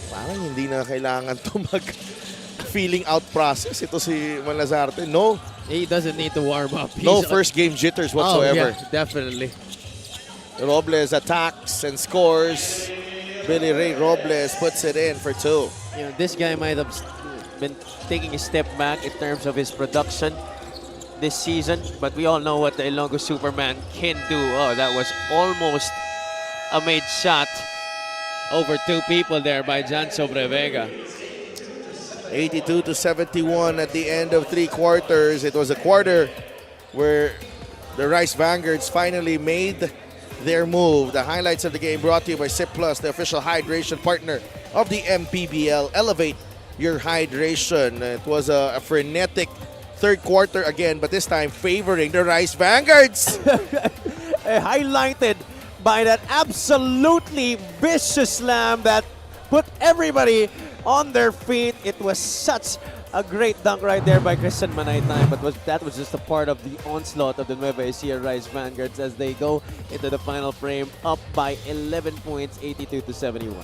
Parang hindi na kailangan to feeling out process. Ito si Malazarte. No. He doesn't need to warm up. No first game jitters whatsoever. Oh, yeah, definitely. Robles attacks and scores. Billy Ray Robles puts it in for 2. You know, this guy might have been taking a step back in terms of his production this season, but we all know what the Ilonggo Superman can do. Oh, that was almost a made shot over 2 people there by Jan Sobrevega. 82-71 at the end of 3 quarters. It was a quarter where the Rice Vanguards finally made their move. The highlights of the game brought to you by Sip Plus, the official hydration partner of the MPBL. Elevate your hydration. It was a frenetic third quarter again, but this time favoring the Rice Vanguards. Highlighted by that absolutely vicious slam that put everybody on their feet. It was such a great dunk right there by Christian Manaytay, but that was just a part of the onslaught of the Nueva Ecija Rice Vanguards as they go into the final frame up by 11 points, 82-71.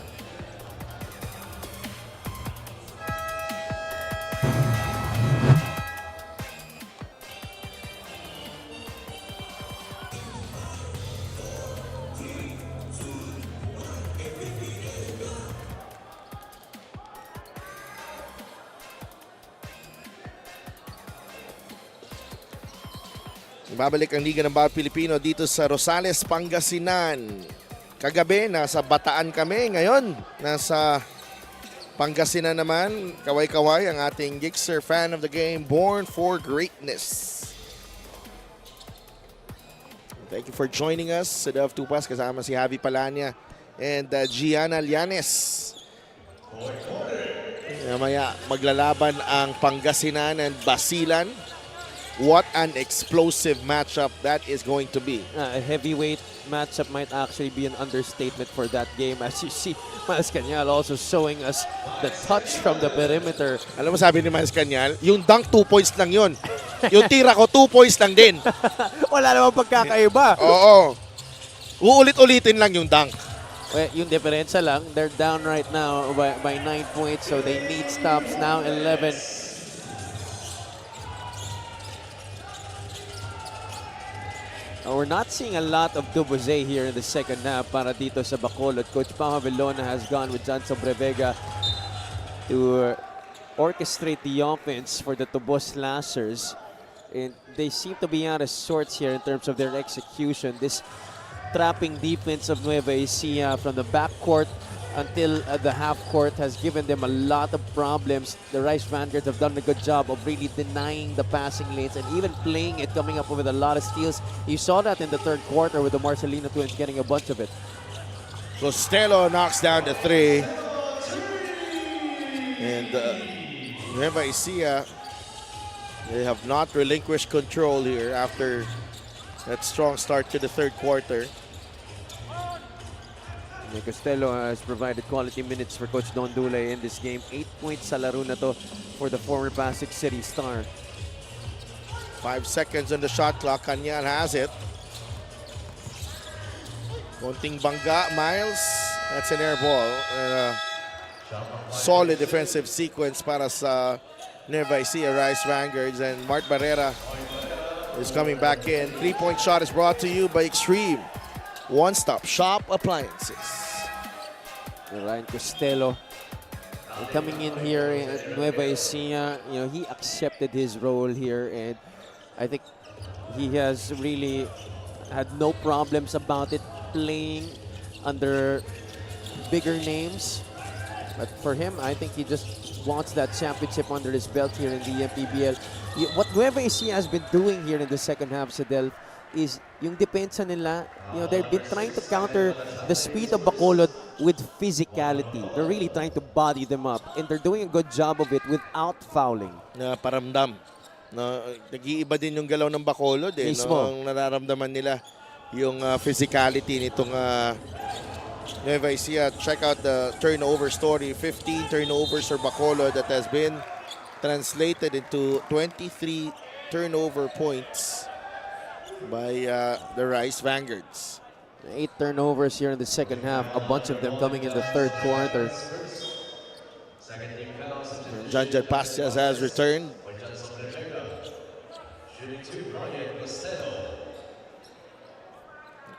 Babalik ang Liga ng Bawat Pilipino dito sa Rosales, Pangasinan. Kagabi, nasa Bataan kami. Ngayon, nasa Pangasinan naman. Kaway-kaway ang ating Gixer fan of the game, born for greatness. Thank you for joining us sa Dove Tupas. Kasama si Javi Palania and Gianna Llanes. Mamaya maglalaban ang Pangasinan and Basilan. What an explosive matchup that is going to be. A heavyweight matchup might actually be an understatement for that game. As you see, Miles Cañal also showing us the touch from the perimeter. Alam mo sabi ni Miles Cañal, yung dunk 2 points lang yun. Yung tira ko 2 points lang din. Wala namang pagkakaiba. Oo. Uulit-ulitin lang yung dunk. Well, yung diferensya lang, they're down right now by 9 points, so they need stops now, 11. We're not seeing a lot of Dubuze here in the second half para dito sa Bacolod. Coach Pama Vilona has gone with Jan Sobrevega to orchestrate the offense for the Tubos Slashers. And they seem to be out of sorts here in terms of their execution. This trapping defense of Nueva Ecija from the backcourt until the half court has given them a lot of problems. The Rice Vanguards have done a good job of really denying the passing lanes and even playing it, coming up with a lot of steals. You saw that in the third quarter with the Marcelino twins getting a bunch of it. Costello knocks down the 3. And Nueva Ecija, they have not relinquished control here after that strong start to the third quarter. Costello has provided quality minutes for Coach Don Dulay in this game. 8 points sa laro na to for the former Pasig City star. 5 seconds on the shot clock. Cañal has it. Konting bangga, Miles. That's an air ball. Solid defensive sequence para sa Nueva Ecija Rice Vanguards. And Mart Barrera is coming back in. 3-point shot is brought to you by Extreme One-Stop Shop Appliances. Ryan Costello coming in here at Nueva Ecija, you know, he accepted his role here, and I think he has really had no problems about it, playing under bigger names. But for him, I think he just wants that championship under his belt here in the MPBL. What Nueva Ecija has been doing here in the second half, Sedel, is yung depensa nila, they've been trying to counter the speed of Bacolod with physicality. They're really trying to body them up, and they're doing a good job of it without fouling. Na paramdam. No, nag-iiba din yung galaw ng Bacolod eh. Mismo. No, ang nararamdaman nila yung physicality nitong Nueva Ecija. Check out the turnover story. 15 turnovers for Bacolod that has been translated into 23 turnover points by the Rice Vanguards. 8 turnovers here in the second half, a bunch of them coming in the third quarter. John Pastias has returned.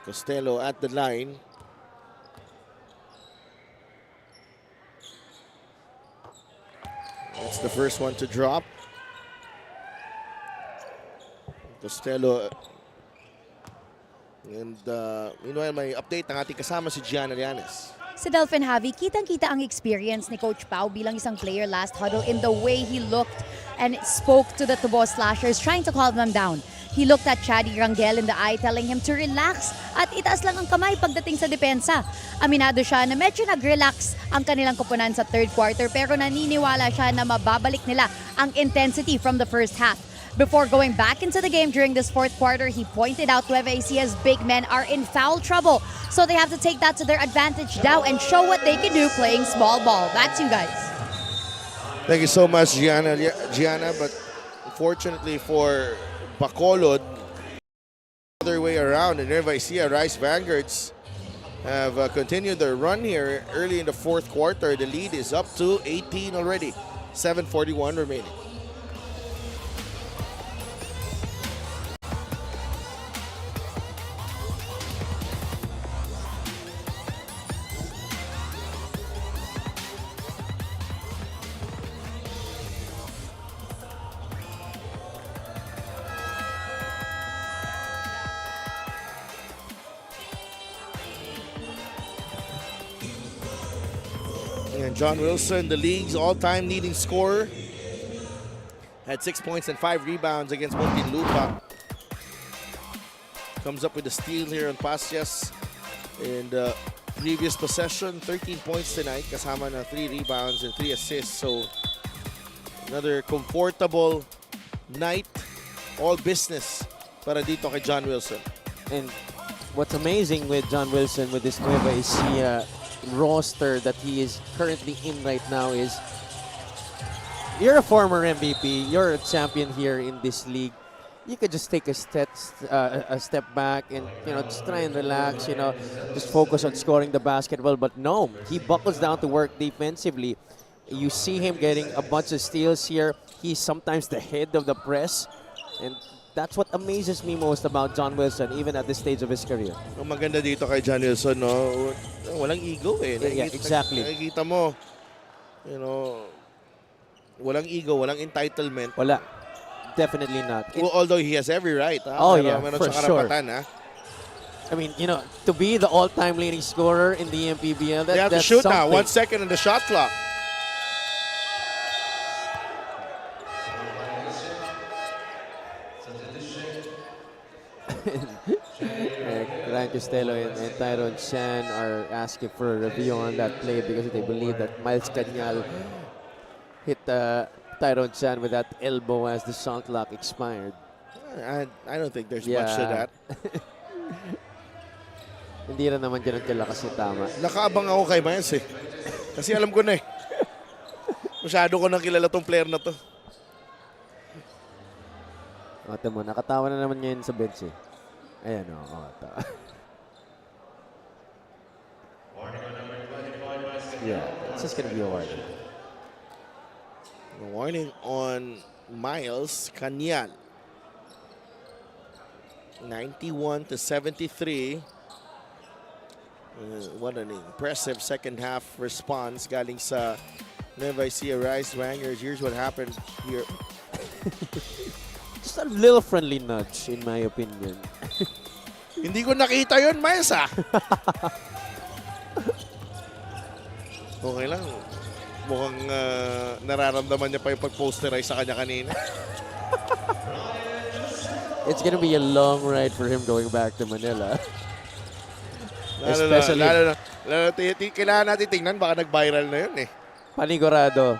Costello at the line. That's the first one to drop. Costello. And meanwhile, may update ng ating kasama si Gianna Llanes. Sa Delphin Javi, kitang-kita ang experience ni Coach Pau bilang isang player last huddle in the way he looked and spoke to the Tubo Slashers, trying to calm them down. He looked at Chadi Rangel in the eye, telling him to relax at itaas lang ang kamay pagdating sa depensa. Aminado siya na medyo nag-relax ang kanilang koponan sa third quarter, pero naniniwala siya na mababalik nila ang intensity from the first half. Before going back into the game during this fourth quarter, he pointed out Nueva Ecija's big men are in foul trouble, so they have to take that to their advantage now and show what they can do playing small ball. Back to you guys. Thank you so much, Gianna. But unfortunately for Bacolod, other way around, and Nueva Ecija Rice Vanguards have continued their run here early in the fourth quarter. The lead is up to 18 already. 7:41 remaining. And John Wilson, the league's all-time leading scorer, had 6 points and 5 rebounds against Muntinlupa. Comes up with a steal here on Pastias. In the previous possession, 13 points tonight, kasama na 3 rebounds and 3 assists. So another comfortable night, all business para dito kay John Wilson. And what's amazing with John Wilson, with this Nueva Ecija roster that he is currently in right now, is you're a former MVP, you're a champion here in this league. You could just take a step back and just try and relax, just focus on scoring the basketball. But no, he buckles down to work defensively. You see him getting a bunch of steals here. He's sometimes the head of the press, and that's what amazes me most about John Wilson, even at this stage of his career. Ang maganda dito kay John Wilson, no, walang ego eh. Yeah, exactly. Nakikita mo, walang ego, walang entitlement. Wala. Definitely not. Well, although he has every right. Oh, yeah, meron for siyang karapatan, sure. I mean, to be the all-time leading scorer in the MPBL, They have to that's shoot something. now. 1 second on the shot clock. Ryan Costello and Tyron Chan are asking for a review on that play because they believe that Miles Cañal hit Tyron Chan with that elbow as the shot clock expired. I don't think there's much to that. Hindi rin naman ganun kalakas yung tama. Nakaabang ako kay Miles eh. Kasi alam ko na eh. Masyado ko nang kilala tong player na to. O, tamo, nakatawa na naman ngayon sa bench eh. Ayan o. Yeah, it's just gonna be a warning. Warning on Miles Cañal. 91-73. What an impressive second half response galing sa Nueva Ecija Rice Vanguards. Here's what happened here. Just a little friendly nudge, in my opinion. Hindi ko nakita yun, Miles ah. Okay lang. Mukhang nararamdaman niya pa yung pag-posterize sa kanya kanina. It's gonna be a long ride for him going back to Manila. Lalo Especially na, kailangan natin tingnan, baka nag-viral na yun eh. panigurado.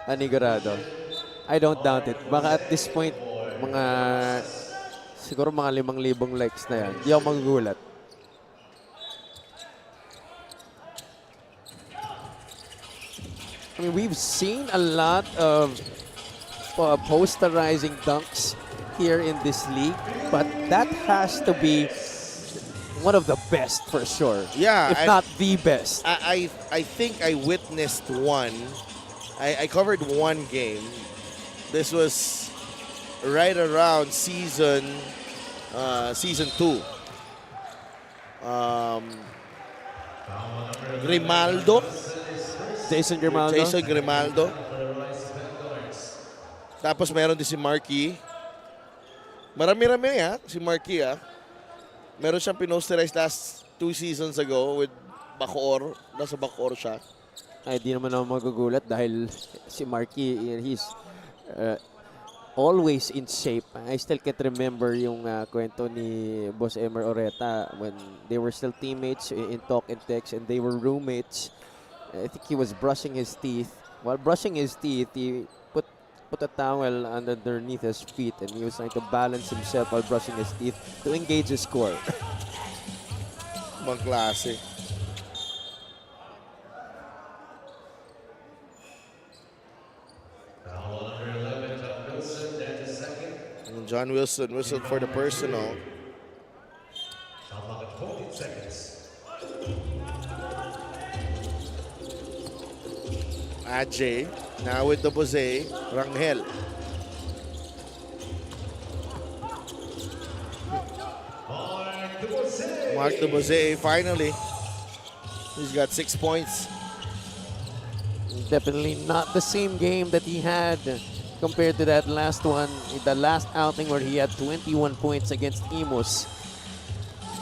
Panigurado. I don't doubt it. Baka at this point, siguro mga 5,000 likes na yan. Di ako magugulat. I mean, we've seen a lot of posterizing dunks here in this league, but that has to be one of the best for sure. Yeah, if not the best. I think I witnessed one. I covered one game. This was right around season 2. Grimaldo. Jason Grimaldo. Jason Grimaldo. Tapos meron din si Marky. Marami-rami si Marky Meron siyang pinosterize last 2 seasons ago with Bacoor. Nasa Bacoor siya. Ay, di naman ako magugulat dahil si Marky, he's always in shape. I still can't remember yung kwento ni Boss Emer Oreta when they were still teammates in talk and text and they were roommates. I think he was brushing his teeth. While brushing his teeth, he put a towel underneath his feet and he was trying to balance himself while brushing his teeth to engage his score. Ibang klase. And John Wilson whistled for the personal. Ajay, now with the Bose, Rangel. Mark the Bose finally. He's got 6 points. Definitely not the same game that he had compared to that last one, the last outing where he had 21 points against Imus.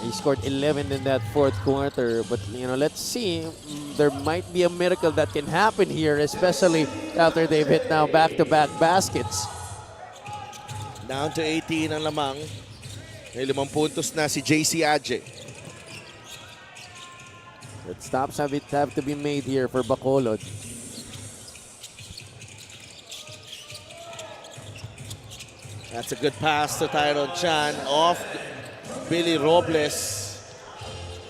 He scored 11 in that fourth quarter, but let's see. There might be a miracle that can happen here, especially after they've hit now back-to-back baskets. Down to 18 ang lamang. May 5 puntos na si JC Adje. But stops have to be made here for Bacolod. That's a good pass to Tyron Chan off Billy Robles.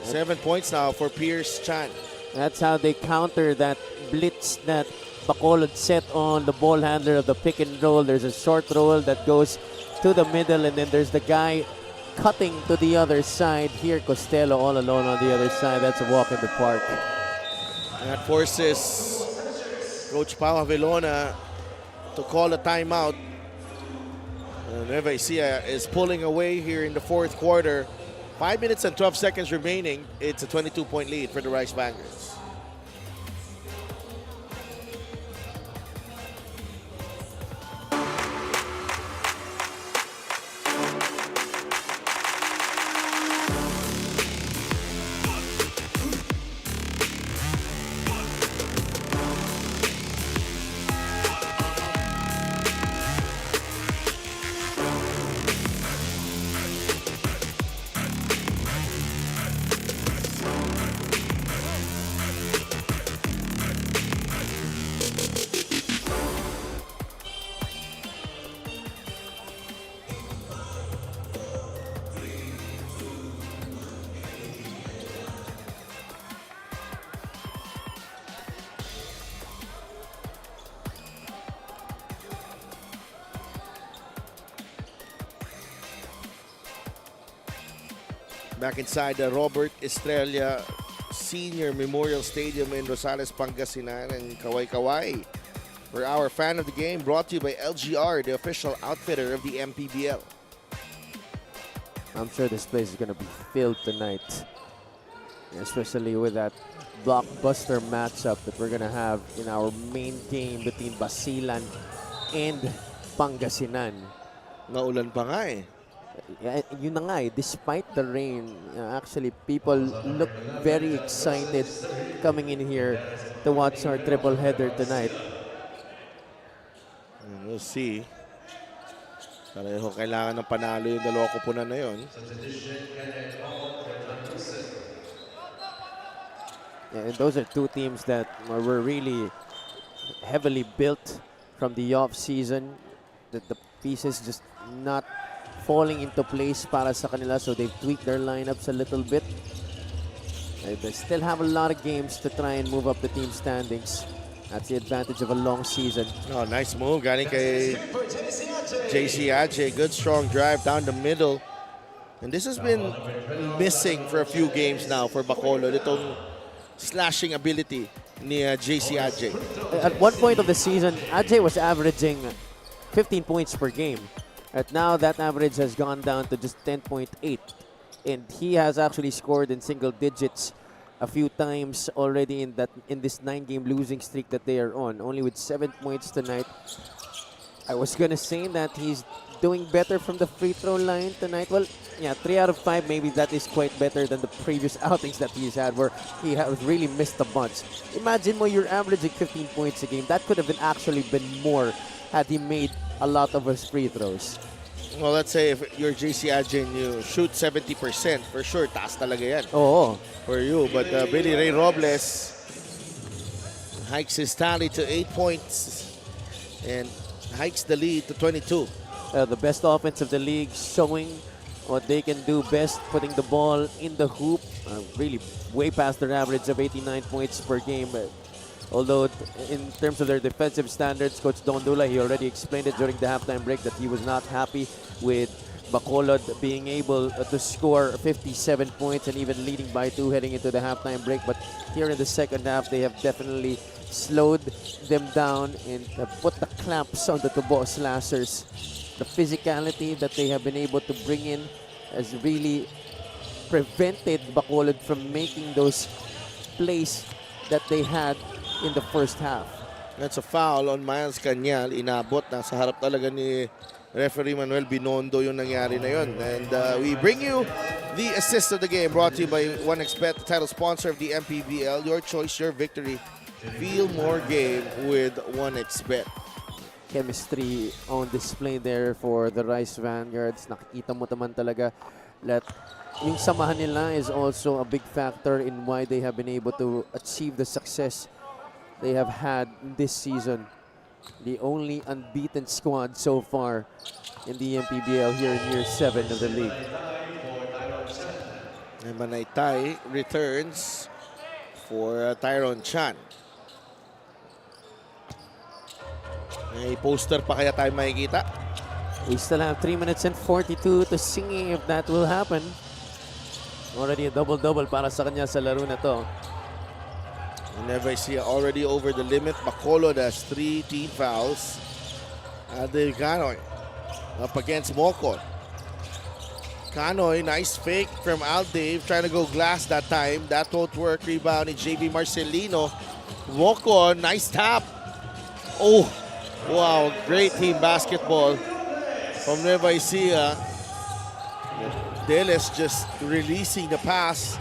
7 points now for Pierce Chan. That's how they counter that blitz that Bacolod set on the ball handler of the pick and roll. There's a short roll that goes to the middle, and then there's the guy cutting to the other side. Here, Costello all alone on the other side. That's a walk in the park. And that forces Coach Pao Avelona to call a timeout. Nueva Ecija is pulling away here in the fourth quarter. 5 minutes and 12 seconds remaining. It's a 22-point lead for the Rice Bangers. Back inside the Robert Estrella Senior Memorial Stadium in Rosales, Pangasinan, and Kaway-Kaway. For our fan of the game, brought to you by LGR, the official outfitter of the MPBL. I'm sure this place is going to be filled tonight, especially with that blockbuster matchup that we're going to have in our main game between Basilan and Pangasinan. Naulan pa nga eh. Yun na nga eh, despite the rain, actually people look very excited coming in here to watch our triple header tonight. And we'll see. Pareho kailangan ng panalo yung dalawa koponan na yun. Yeah, and those are two teams that were really heavily built from the off-season. That the pieces just not falling into place para sa kanila, so they've tweaked their lineups a little bit. They still have a lot of games to try and move up the team standings. That's the advantage of a long season. Oh, nice move. Galing kay JC Adjei. Good strong drive down the middle. And this has been missing for a few games now for Bacolod. Itong slashing ability ni JC Adjei. At one point of the season, Adjei was averaging 15 points per game. And now that average has gone down to just 10.8. And he has actually scored in single digits a few times already in this 9-game losing streak that they are on, only with 7 points tonight. I was gonna say that he's doing better from the free throw line tonight. Well, yeah, 3 out of 5, maybe that is quite better than the previous outings that he's had, where he has really missed a bunch. Imagine mo, you're averaging 15 points a game. That could have actually been more had he made a lot of his free throws. Well, let's say if you're JC Adjei and you shoot 70%, for sure, taas talaga yan Oo. for you. But Billy Ray Robles hikes his tally to 8 points and hikes the lead to 22. The best offense of the league, showing what they can do best, putting the ball in the hoop, really way past their average of 89 points per game. Although in terms of their defensive standards, Coach Dondula, he already explained it during the halftime break that he was not happy with Bacolod being able to score 57 points and even leading by 2 heading into the halftime break. But here in the second half, they have definitely slowed them down and put the clamps on the Tubo Slashers. The physicality that they have been able to bring in has really prevented Bacolod from making those plays that they had in the first half. That's a foul on Miles Cañal. Inabot na sa harap talaga ni referee Manuel Binondo yung nangyari na yun. And we bring you the assist of the game, brought to you by 1xBet, the title sponsor of the MPBL. Your choice, your victory. Feel more game with 1xBet. Chemistry on display there for the Rice Vanguards. Nakikita mo naman talaga that yung samahan nila is also a big factor in why they have been able to achieve the success they have had this season. The only unbeaten squad so far in the MPBL here in year 7 of the league. And Manaytay returns for Tyron Chan. May poster pa kaya tayo makikita? We still have 3 minutes and 42 to see if that will happen. Already a double-double para sa kanya sa laro na to. Nueva Ecija already over the limit. Bacolod has 3 team fouls. Adel Canoy up against Mocon. Canoy, nice fake from Aldave, trying to go glass that time. That won't work. Rebound in JV Marcelino. Mocon, nice tap. Oh, wow, great team basketball from Nueva Ecija. Deles just releasing the pass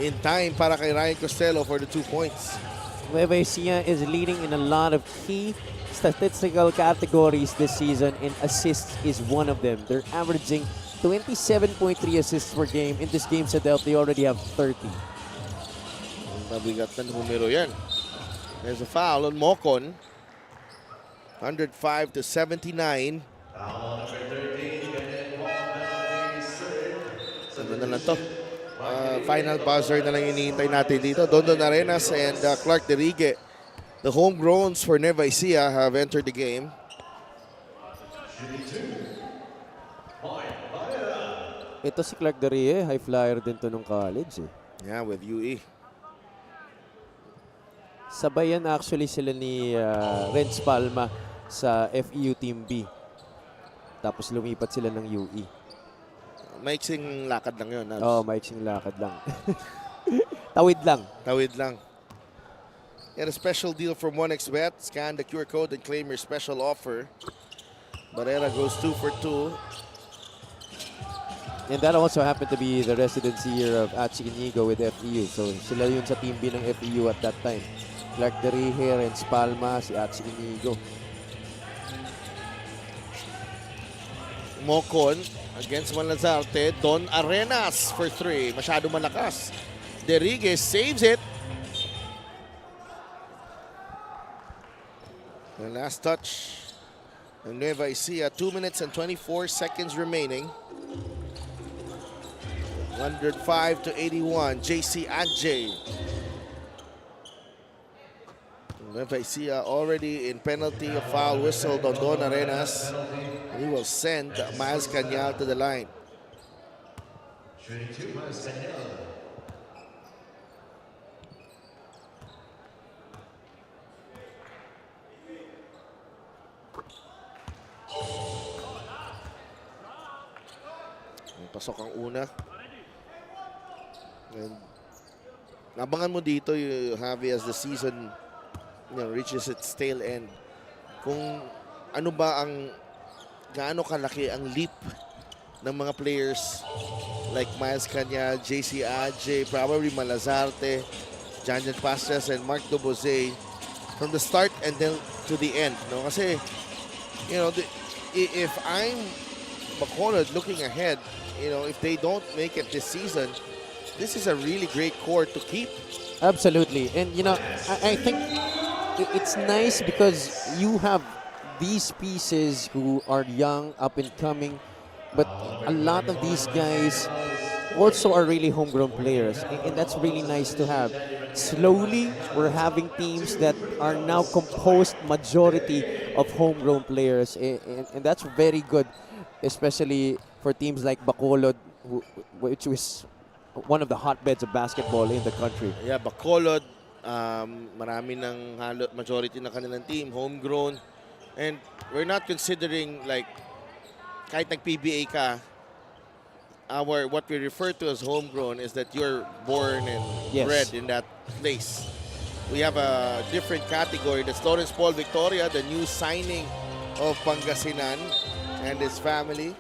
in time para kay Ryan Costello for the 2 points. Nueva Ecija is leading in a lot of key statistical categories this season, and assists is one of them. They're averaging 27.3 assists per game. In this game sa Delta, they already have 30. Ang mabigat na numero yan. There's a foul on Mocon. 105 to 79. Ano na lang to? Final buzzer na lang hinihintay natin dito. Dondon Arenas and Clark Derigue, the homegrowns for Nueva Ecija, have entered the game. Ito si Clark Darie, high flyer din to nung college. Yeah, with UE. Sabayan actually sila ni Renz Palma sa FEU Team B. Tapos lumipat sila ng UE. Maiksing lakad lang yun. Oh, maiksing lakad lang. Tawid lang. Tawid lang. Get a special deal from 1xBet. Scan the QR code and claim your special offer. Barrera goes 2 for 2. And that also happened to be the residency year of Achi Inigo with FEU. So sila yun sa Team B ng FEU at that time. Clark Derihe, Renz Palma, si Achi Inigo. Mocon against Malazarte. Don Arenas for 3. Masyado malakas. Deriguez saves it. The last touch of Nueva Ecija. 2 minutes and 24 seconds remaining. 105 to 81. JC Adjay. Nueva Ecija already in penalty. A foul whistled on Don Arenas. He will send Miles Cañal to the line. Pasok ang una. And abangan mo dito, Javi, as the season reaches its tail end. Kung ano ba ang gaano kalaki ang leap ng mga players like Miles Cañal, JC Adjay, probably Malazarte, Janjan Pastas, and Mark Dobose from the start and then to the end. No? Kasi, if I'm Bacolod looking ahead, if they don't make it this season, this is a really great core to keep. Absolutely. And, I think it's nice because you have these pieces who are young, up and coming, but a lot of these guys also are really homegrown players. And that's really nice to have. Slowly, we're having teams that are now composed majority of homegrown players. And that's very good, especially for teams like Bacolod, which was one of the hotbeds of basketball in the country. Yeah, Bacolod, marami ng majority ng kanilang team, homegrown. And we're not considering like, kahit nag-PBA ka, what we refer to as homegrown is that you're born and bred in that place. We have a different category. That's Lawrence Paul Victoria, the new signing of Pangasinan and his family.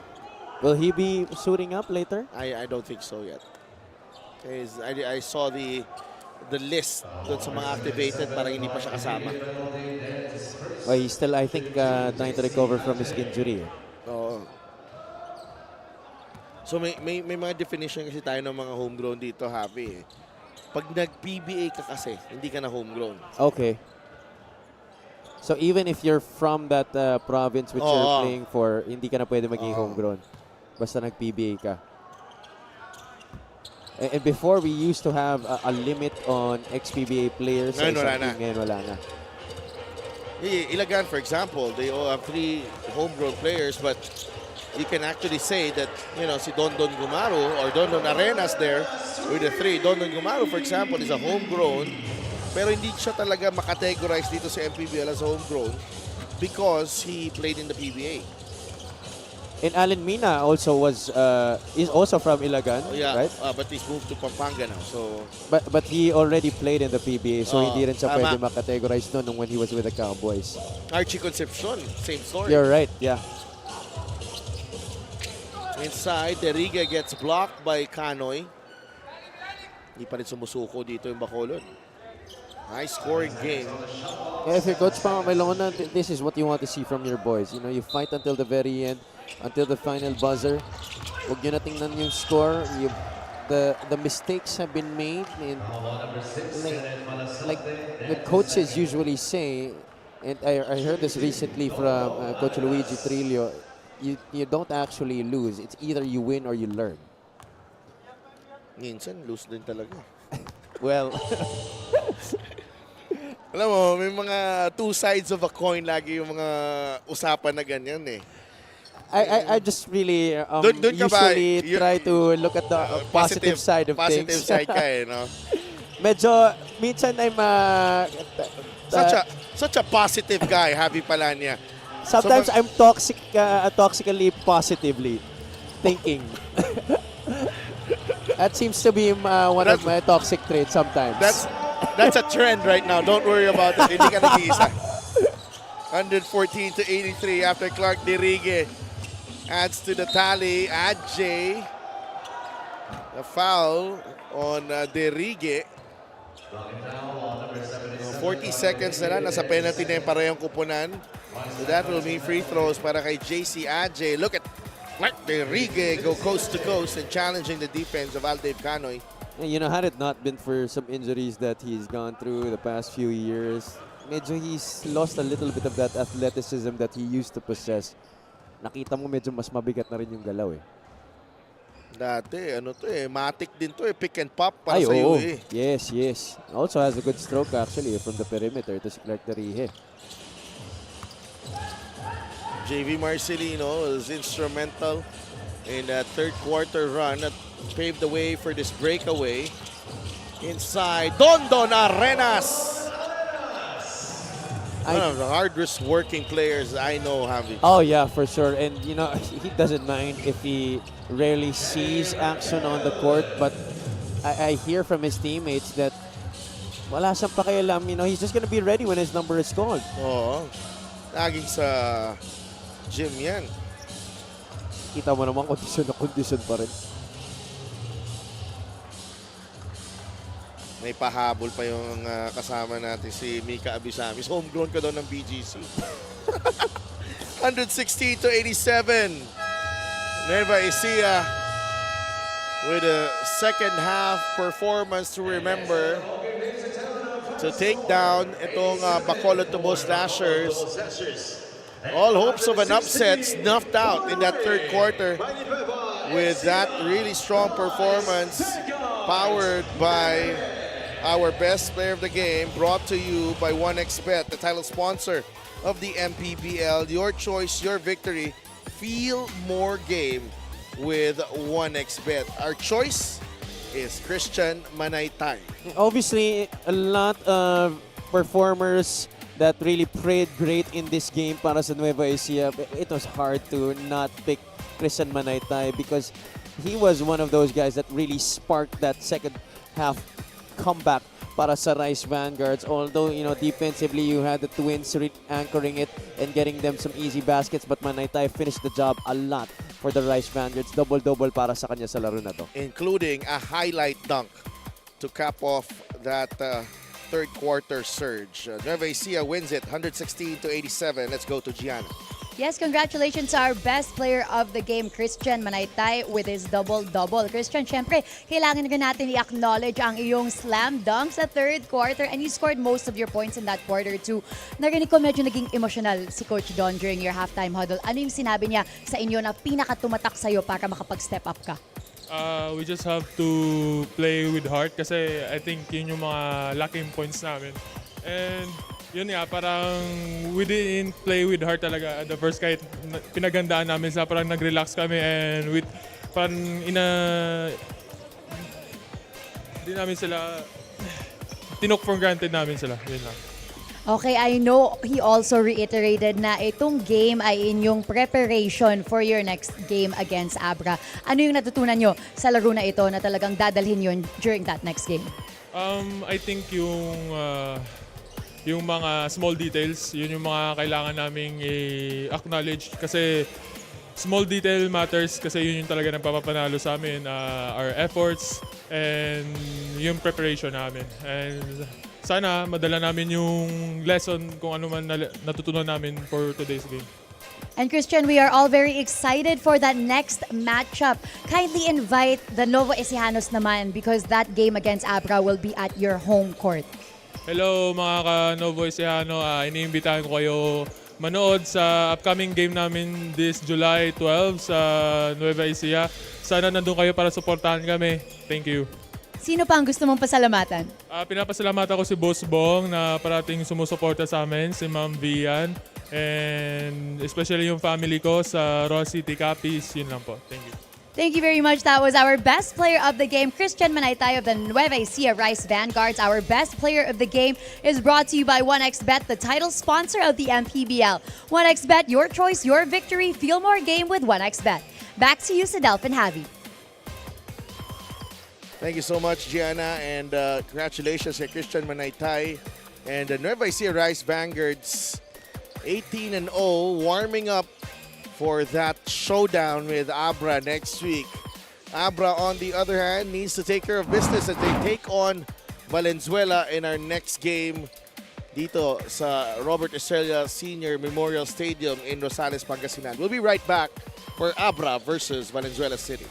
Will he be suiting up later? I don't think so yet. I saw the list doon sa mga activated, parang hindi pa siya kasama. Well, he's still, I think, trying to recover from his injury. Oo. So may mga definition kasi tayo ng mga homegrown dito, Happy. Pag nag-PBA ka kasi, hindi ka na homegrown. Okay. So even if you're from that province which you're playing for, hindi ka na pwede maging homegrown. Basta nag-PBA ka. And before, we used to have a limit on ex-PBA players. Ngayon wala na. Ngayon wala na. Ilagan, for example, they all have 3 homegrown players, but you can actually say that, si Don Gumaro or Don Arenas there with the 3. Don Gumaro, for example, is a homegrown, pero hindi siya talaga makategorize dito sa MPBL as homegrown because he played in the PBA. And Alan Mina also is also from Ilagan, right? But he's moved to Pampanga now. So, but he already played in the PBA, so hindi rin siya pwede makategorize noon when he was with the Cowboys. Archie Concepcion, same story. You're right, yeah. Inside, Deriga gets blocked by Canoy. Hindi pa rin sumusuko dito yung Bacolod. High scoring game. Yeah, if you're Coach Pamelona, this is what you want to see from your boys. You fight until the very end, until the final buzzer. Huwag nyo na tingnan yung score. The mistakes have been made. And like the coaches usually say, and I heard this recently from Coach Luigi Trillo, you don't actually lose. It's either you win or you learn. Minsan, lose din talaga. Well, alam mo, may mga 2 sides of a coin lagi yung mga usapan na ganyan eh. I just really Dun ka ba, usually try to look at the positive side of things. Positive side ka eh, no? Medyo, minsan I'm such a positive guy, Javi Palania. sometimes I'm toxically positively thinking. That seems to be one of my toxic traits sometimes. That's a trend right now. Don't worry about it. Hindi ka nag-iisa. 114 to 83 after Clark Derigue adds to the tally. Adjay, a foul on Derigue. 40 seconds na lang. Nasa penalty na yung parehong kupunan. So that will mean free throws para kay JC Adjay. Look at Clark Derrigue go coast to coast and challenging the defense of Aldave Canoy. And, you know, had it not been for some injuries that he's gone through the past few years, medyo he's lost a little bit of that athleticism that he used to possess. Nakita mo medyo mas mabigat na rin yung galaw eh. Dati, matic din to pick and pop para Ay, sa oo. UE. Yes, yes. Also has a good stroke actually from the perimeter to si Clark Derrigue. JV Marcelino is instrumental in that third quarter run that paved the way for this breakaway. Inside, Dondon Arenas. One of the hardest working players I know, Javi. Oh yeah, for sure. And you know, he doesn't mind if he rarely sees action on the court, but I hear from his teammates that wala siyang pakialam. You know, he's just gonna be ready when his number is called. Oo. Laging sa gym yan. Kita mo naman kondisyon na kondisyon pa rin. May pahabol pa yung kasama natin si Mika Abisamis. Homegrown ka daw ng BGC. 116-87. Nueva Ecija with a second half performance to remember to take down itong Bacolod to Slashers. All hopes of an upset snuffed out in that third quarter with that really strong performance powered by our best player of the game, brought to you by 1xBet, the title sponsor of the MPBL. Your choice, your victory. Feel more game with 1xBet. Our choice is Christian Manaytay. Obviously, a lot of performers that really played great in this game para sa Nueva Ecija. It was hard to not pick Christian Manaytay because he was one of those guys that really sparked that second half comeback para sa Rice Vanguards. Although, you know, defensively, you had the Twins anchoring it and getting them some easy baskets, but Manaytay finished the job a lot for the Rice Vanguards. Double-double para sa kanya sa laro na to. Including a highlight dunk to cap off that third quarter surge. Nueva Ecija wins it 116-87. Let's go to Gianna. Yes, congratulations to our best player of the game, Christian Manaytay, with his double-double. Christian, syempre, kailangan rin natin i-acknowledge ang iyong slam dunk sa third quarter and you scored most of your points in that quarter too. Narinig ko medyo naging emotional si Coach Don during your halftime huddle. Ano yung sinabi niya sa inyo na pinaka-tumatak sa'yo para makapag-step up ka? We just have to play with heart kasi I think yun yung mga lacking points namin. And yun nga, parang we didn't play with heart talaga at the first kahit pinagandaan namin sila, parang nag-relax kami and with parang hindi namin sila tinok for granted namin sila. Yun lang. Okay, I know he also reiterated na itong game ay inyong preparation for your next game against Abra. Ano yung natutunan nyo sa laro na ito na talagang dadalhin yun during that next game? I think yung mga small details, yun yung mga kailangan naming i-acknowledge kasi small detail matters kasi yun yung talaga nagpapapanalo sa amin, our efforts and yung preparation namin. And sana madala namin yung lesson kung ano man natutunan namin for today's game. And Christian, we are all very excited for that next matchup. Kindly invite the Nueva Ecijanos naman because that game against Abra will be at your home court. Hello mga ka-Nueva Ecijano, iniimbitahan ko kayo manood sa upcoming game namin this July 12 sa Nueva Ecija. Sana nandun kayo para suportahan kami. Thank you. Sino pa ang gusto mong pasalamatan? Pinapasalamatan ko si Boss Bong na parating sumusuporta sa amin, si Ma'am Vian, and especially yung family ko sa Roa City Capiz. Yun lang po. Thank you. Thank you very much. That was our best player of the game, Christian Manaytay of the Nueva Ecija Rice Vanguards. Our best player of the game is brought to you by 1xBet, the title sponsor of the MPBL. 1xBet, your choice, your victory. Feel more game with 1xBet. Back to you, Sadelf and Javi. Thank you so much, Gianna, and congratulations to Christian Manaytay and the Nueva Ecija Rice Vanguards 18-0, warming up for that showdown with Abra next week. Abra, on the other hand, needs to take care of business as they take on Valenzuela in our next game dito sa Robert Estrella Senior Memorial Stadium in Rosales, Pangasinan. We'll be right back for for Abra versus Valenzuela City.